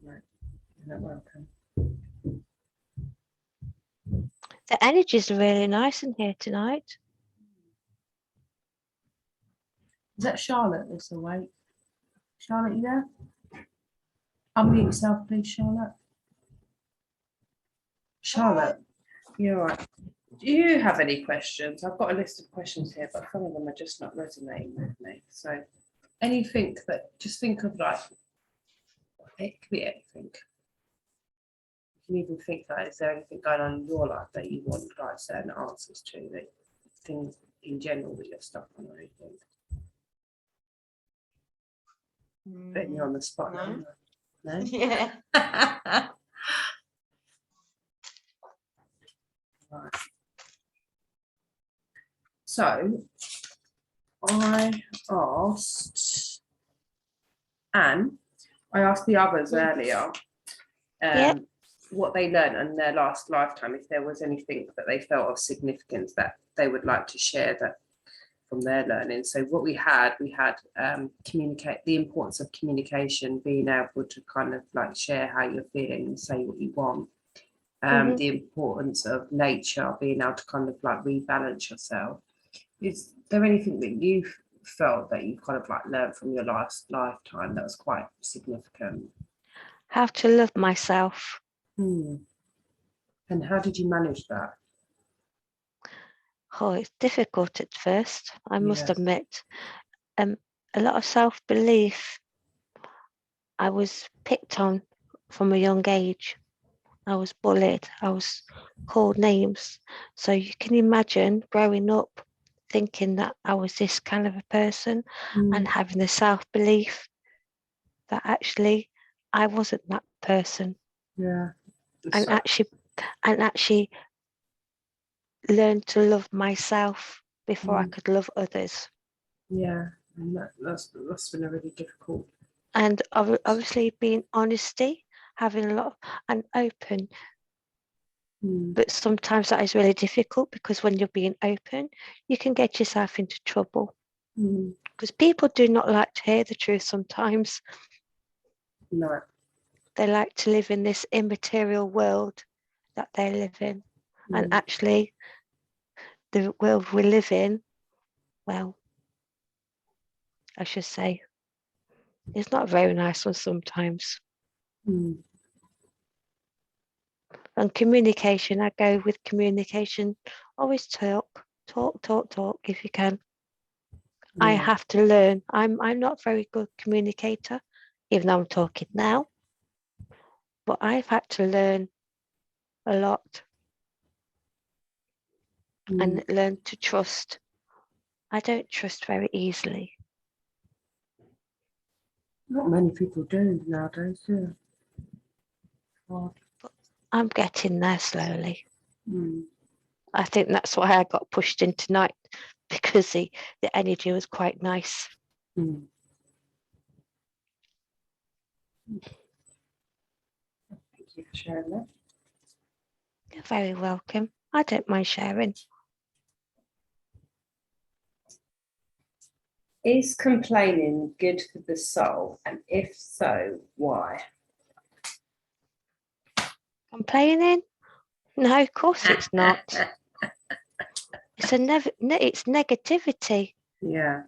No, you're not welcome. The energy's really nice in here tonight. Is that Charlotte that's awake? Charlotte, you there? Unmute yourself, please, Charlotte. Charlotte, you're right. Do you have any questions? I've got a list of questions here, but some of them are just not resonating with me. So anything that, just think of like, it could be anything. You can even think that, is there anything going on in your life that you want like certain answers to, that things in general that you're stuck on or anything? Putting you on the spot. No. No? Yeah. Right. So I asked Anne, I asked the others earlier Yeah. what they learned in their last lifetime, if there was anything that they felt of significance that they would like to share that from their learning. So what we had communicate, the importance of communication, being able to kind of like share how you're feeling and say what you want. The importance of nature, being able to kind of like rebalance yourself. Is there anything that you felt that you kind of like learned from your last lifetime that was quite significant? How to love myself. And how did you manage that? Oh, it's difficult at first, I must Yeah. admit. A lot of self-belief. I was picked on from a young age. I was bullied. I was called names. So you can imagine growing up thinking that I was this kind of a person and having the self-belief that actually I wasn't that person. Yeah. And actually learn to love myself before I could love others. Yeah, and that's been a really difficult. And obviously being honesty, having a lot and open. But sometimes that is really difficult because when you're being open, you can get yourself into trouble. Because people do not like to hear the truth sometimes. No. They like to live in this immaterial world that they live in. And actually, the world we live in, well, I should say, it's not a very nice one sometimes. And communication, I go with communication. Always talk if you can. I have to learn. I'm not very good communicator, even though I'm talking now. But I've had to learn a lot and learn to trust. I don't trust very easily. Not many people do nowadays, yeah. But I'm getting there slowly. I think that's why I got pushed in tonight, because the energy was quite nice. Thank you for sharing that. You're very welcome. I don't mind sharing. Is complaining good for the soul? And if so, why? Complaining? No, of course it's not. It's it's negativity. Yeah,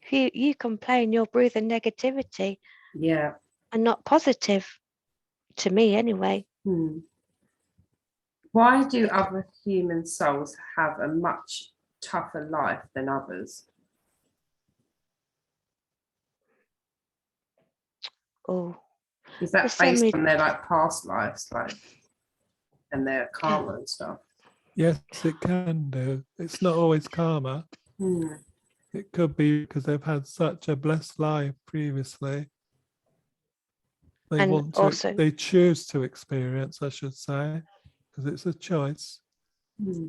If you complain, you're breathing negativity yeah. and not positive, to me anyway. Why do other human souls have a much tougher life than others? Oh, Is that There's so based many- on their like past lives, like, and their karma and stuff? Yes, it can do. It's not always karma. Hmm. It could be because they've had such a blessed life previously. They And want to, also- they choose to experience, I should say, because it's a choice, Hmm.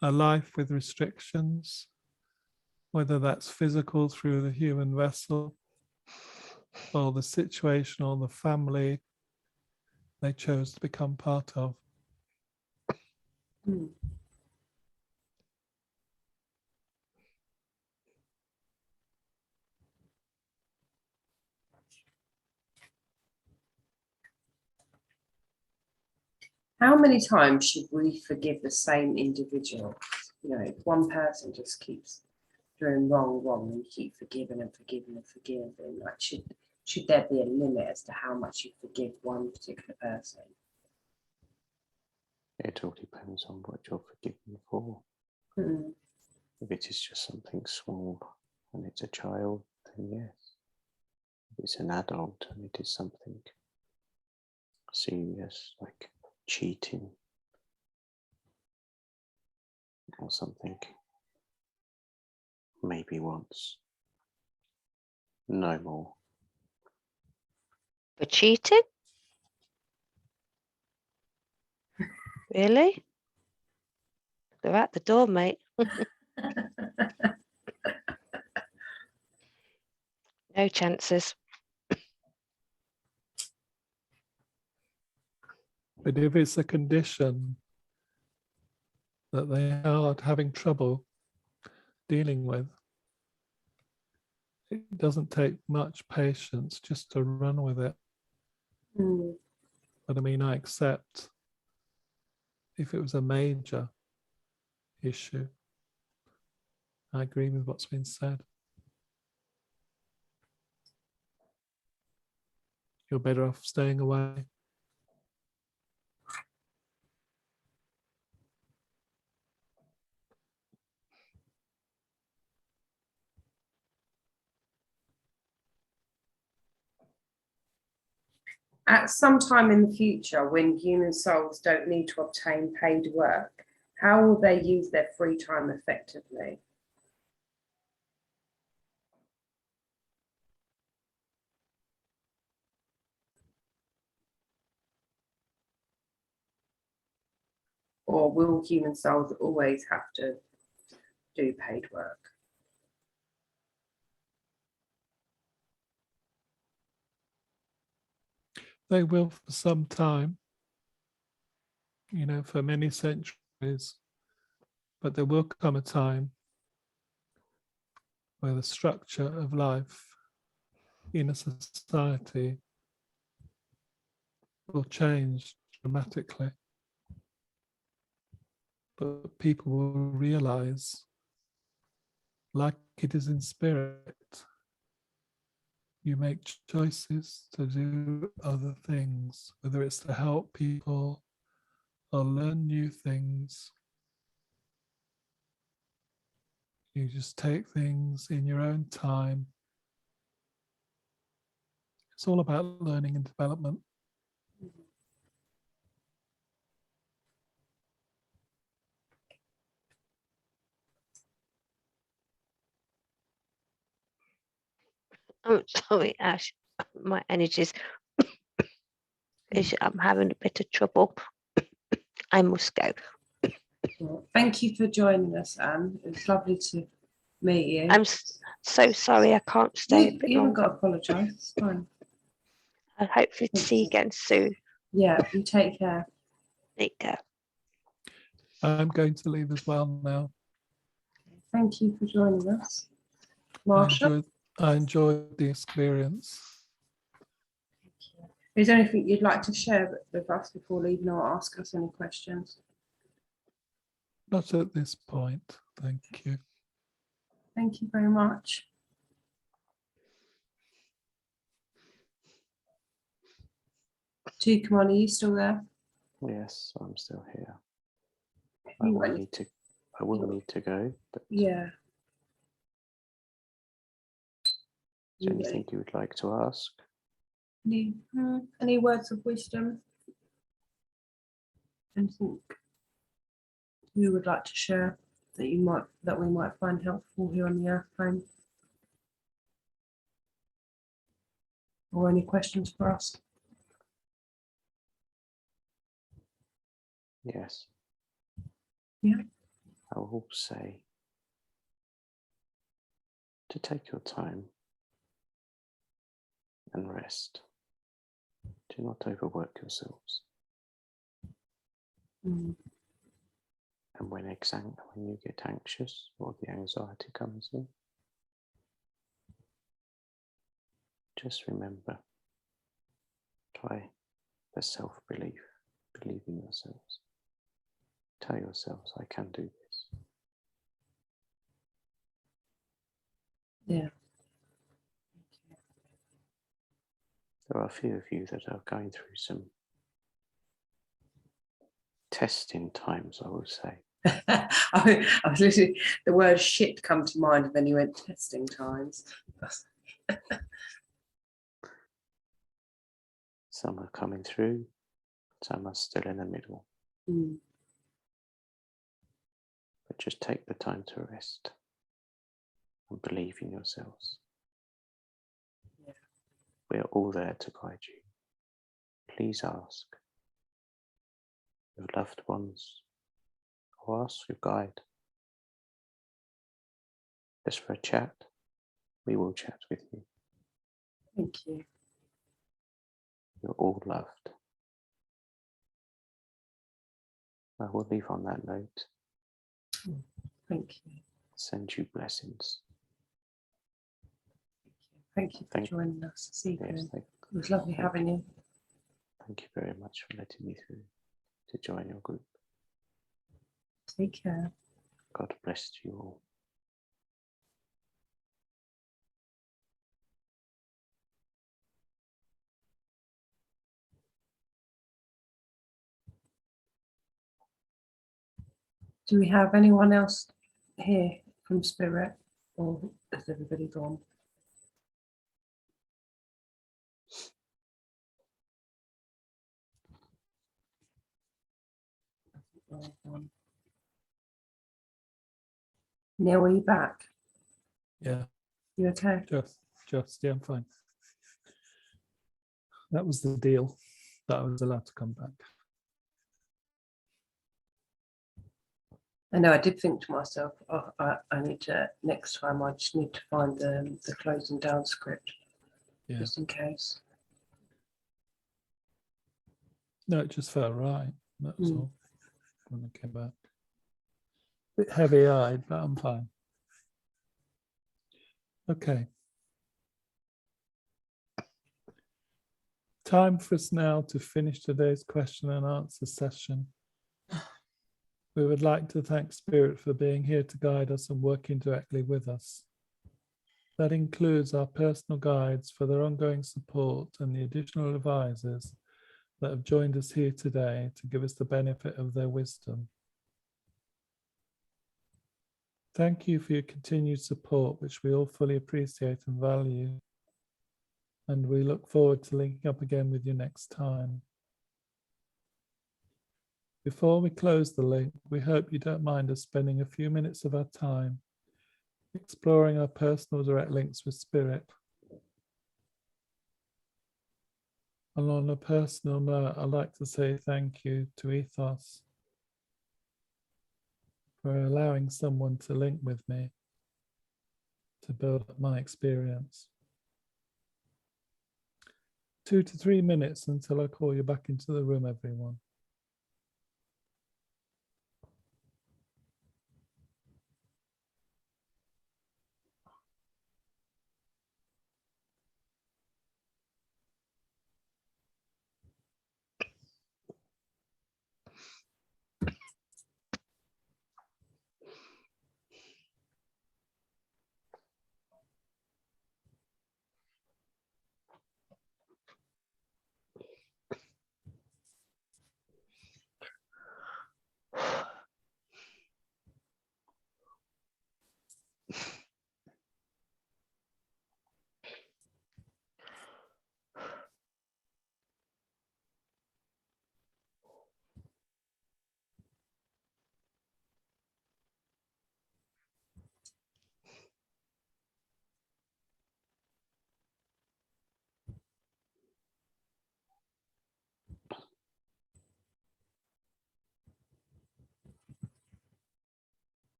a life with restrictions, whether that's physical through the human vessel or the situation or the family they chose to become part of. Hmm. How many times should we forgive the same individual? You know, if one person just keeps doing wrong, and you keep forgiving and forgiving and forgiving, like should there be a limit as to how much you forgive one particular person? It all depends on what you're forgiven for. Hmm. If it is just something small and it's a child, then yes. If it's an adult and it is something serious, like cheating or something, maybe once, no more. For cheating? Really? They're at the door, mate. No chances. But if it's a condition that they are having trouble dealing with, it doesn't take much patience just to run with it. Hmm. But I mean, I accept if it was a major issue, I agree with what's been said. You're better off staying away. At some time in the future, when human souls don't need to obtain paid work, how will they use their free time effectively? Or will human souls always have to do paid work? They will for some time, for many centuries, but there will come a time where the structure of life in a society will change dramatically. But people will realize, like it is in spirit, you make choices to do other things, whether it's to help people or learn new things. You just take things in your own time. It's all about learning and development. I'm sorry, Ash. My energies. I'm having a bit of trouble. I must go. Well, thank you for joining us, Anne. It was lovely to meet you. I'm so sorry I can't stay a bit You haven't longer. got to apologise. It's fine. I'll hopefully see you again soon. Yeah, you take care. Take care. I'm going to leave as well now. Thank you for joining us. I Marsha? I enjoyed the experience. Is there anything you'd like to share with us before leaving, or ask us any questions? Not at this point, thank you. Thank you very much. Tukumon, are you still there? Yes, I'm still here. You I will went- need to go, but Yeah. is there anything you would like to ask? Any words of wisdom? Anything you would like to share that we might find helpful here on the earth plane? Or any questions for us? Yes. Yeah. I will say to take your time and rest. Do not overwork yourselves. Mm. And when you get anxious or the anxiety comes in, just remember, try the self-belief, believe in yourselves. Tell yourselves, I can do this. Yeah. There are a few of you that are going through some testing times, I would say. I was literally, the word shit come to mind, and then you went testing times. Some are coming through, some are still in the middle. Mm. But just take the time to rest and believe in yourselves. Yeah. We are all there to guide you. Please ask your loved ones or ask your guide. Just for a chat, we will chat with you. Thank you. You're all loved. I will leave on that note. Thank you. Send you blessings. Thank you for joining us this evening. Yes, It was lovely having you. thank you very much for letting me through to join your group. Take care. God bless you all. Do we have anyone else here from Spirit, or is everybody gone? Neil, are you back? Yeah, You okay? yeah, I'm fine. That was the deal, that I was allowed to come back. I know I did think to myself, oh, I need to, next time I just need to find the closing down script, Yeah. just in case. No, it just felt right. That was Mm. all when I came back. Bit heavy-eyed, but I'm fine. Okay. Time for us now to finish today's question and answer session. We would like to thank Spirit for being here to guide us and working directly with us. That includes our personal guides for their ongoing support and the additional advisors that have joined us here today to give us the benefit of their wisdom. Thank you for your continued support, which we all fully appreciate and value. And we look forward to linking up again with you next time. Before we close the link, we hope you don't mind us spending a few minutes of our time exploring our personal direct links with Spirit. And on a personal note, I'd like to say thank you to Ethos for allowing someone to link with me to build up my experience. 2 to 3 minutes until I call you back into the room, everyone.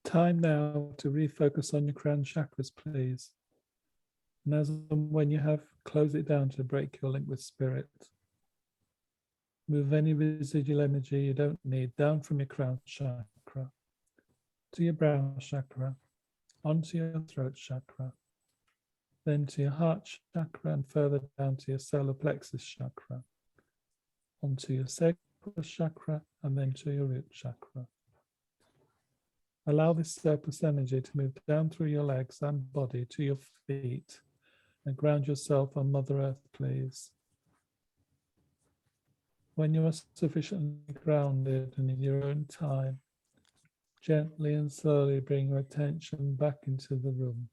Time now to refocus on your crown chakras, please. And as and when you have, close it down to break your link with spirit. Move any residual energy you don't need down from your crown chakra to your brow chakra, onto your throat chakra, then to your heart chakra, and further down to your solar plexus chakra, onto your sacral chakra, and then to your root chakra. Allow this surplus energy to move down through your legs and body to your feet, and ground yourself on Mother Earth, please. When you are sufficiently grounded and in your own time, gently and slowly bring your attention back into the room.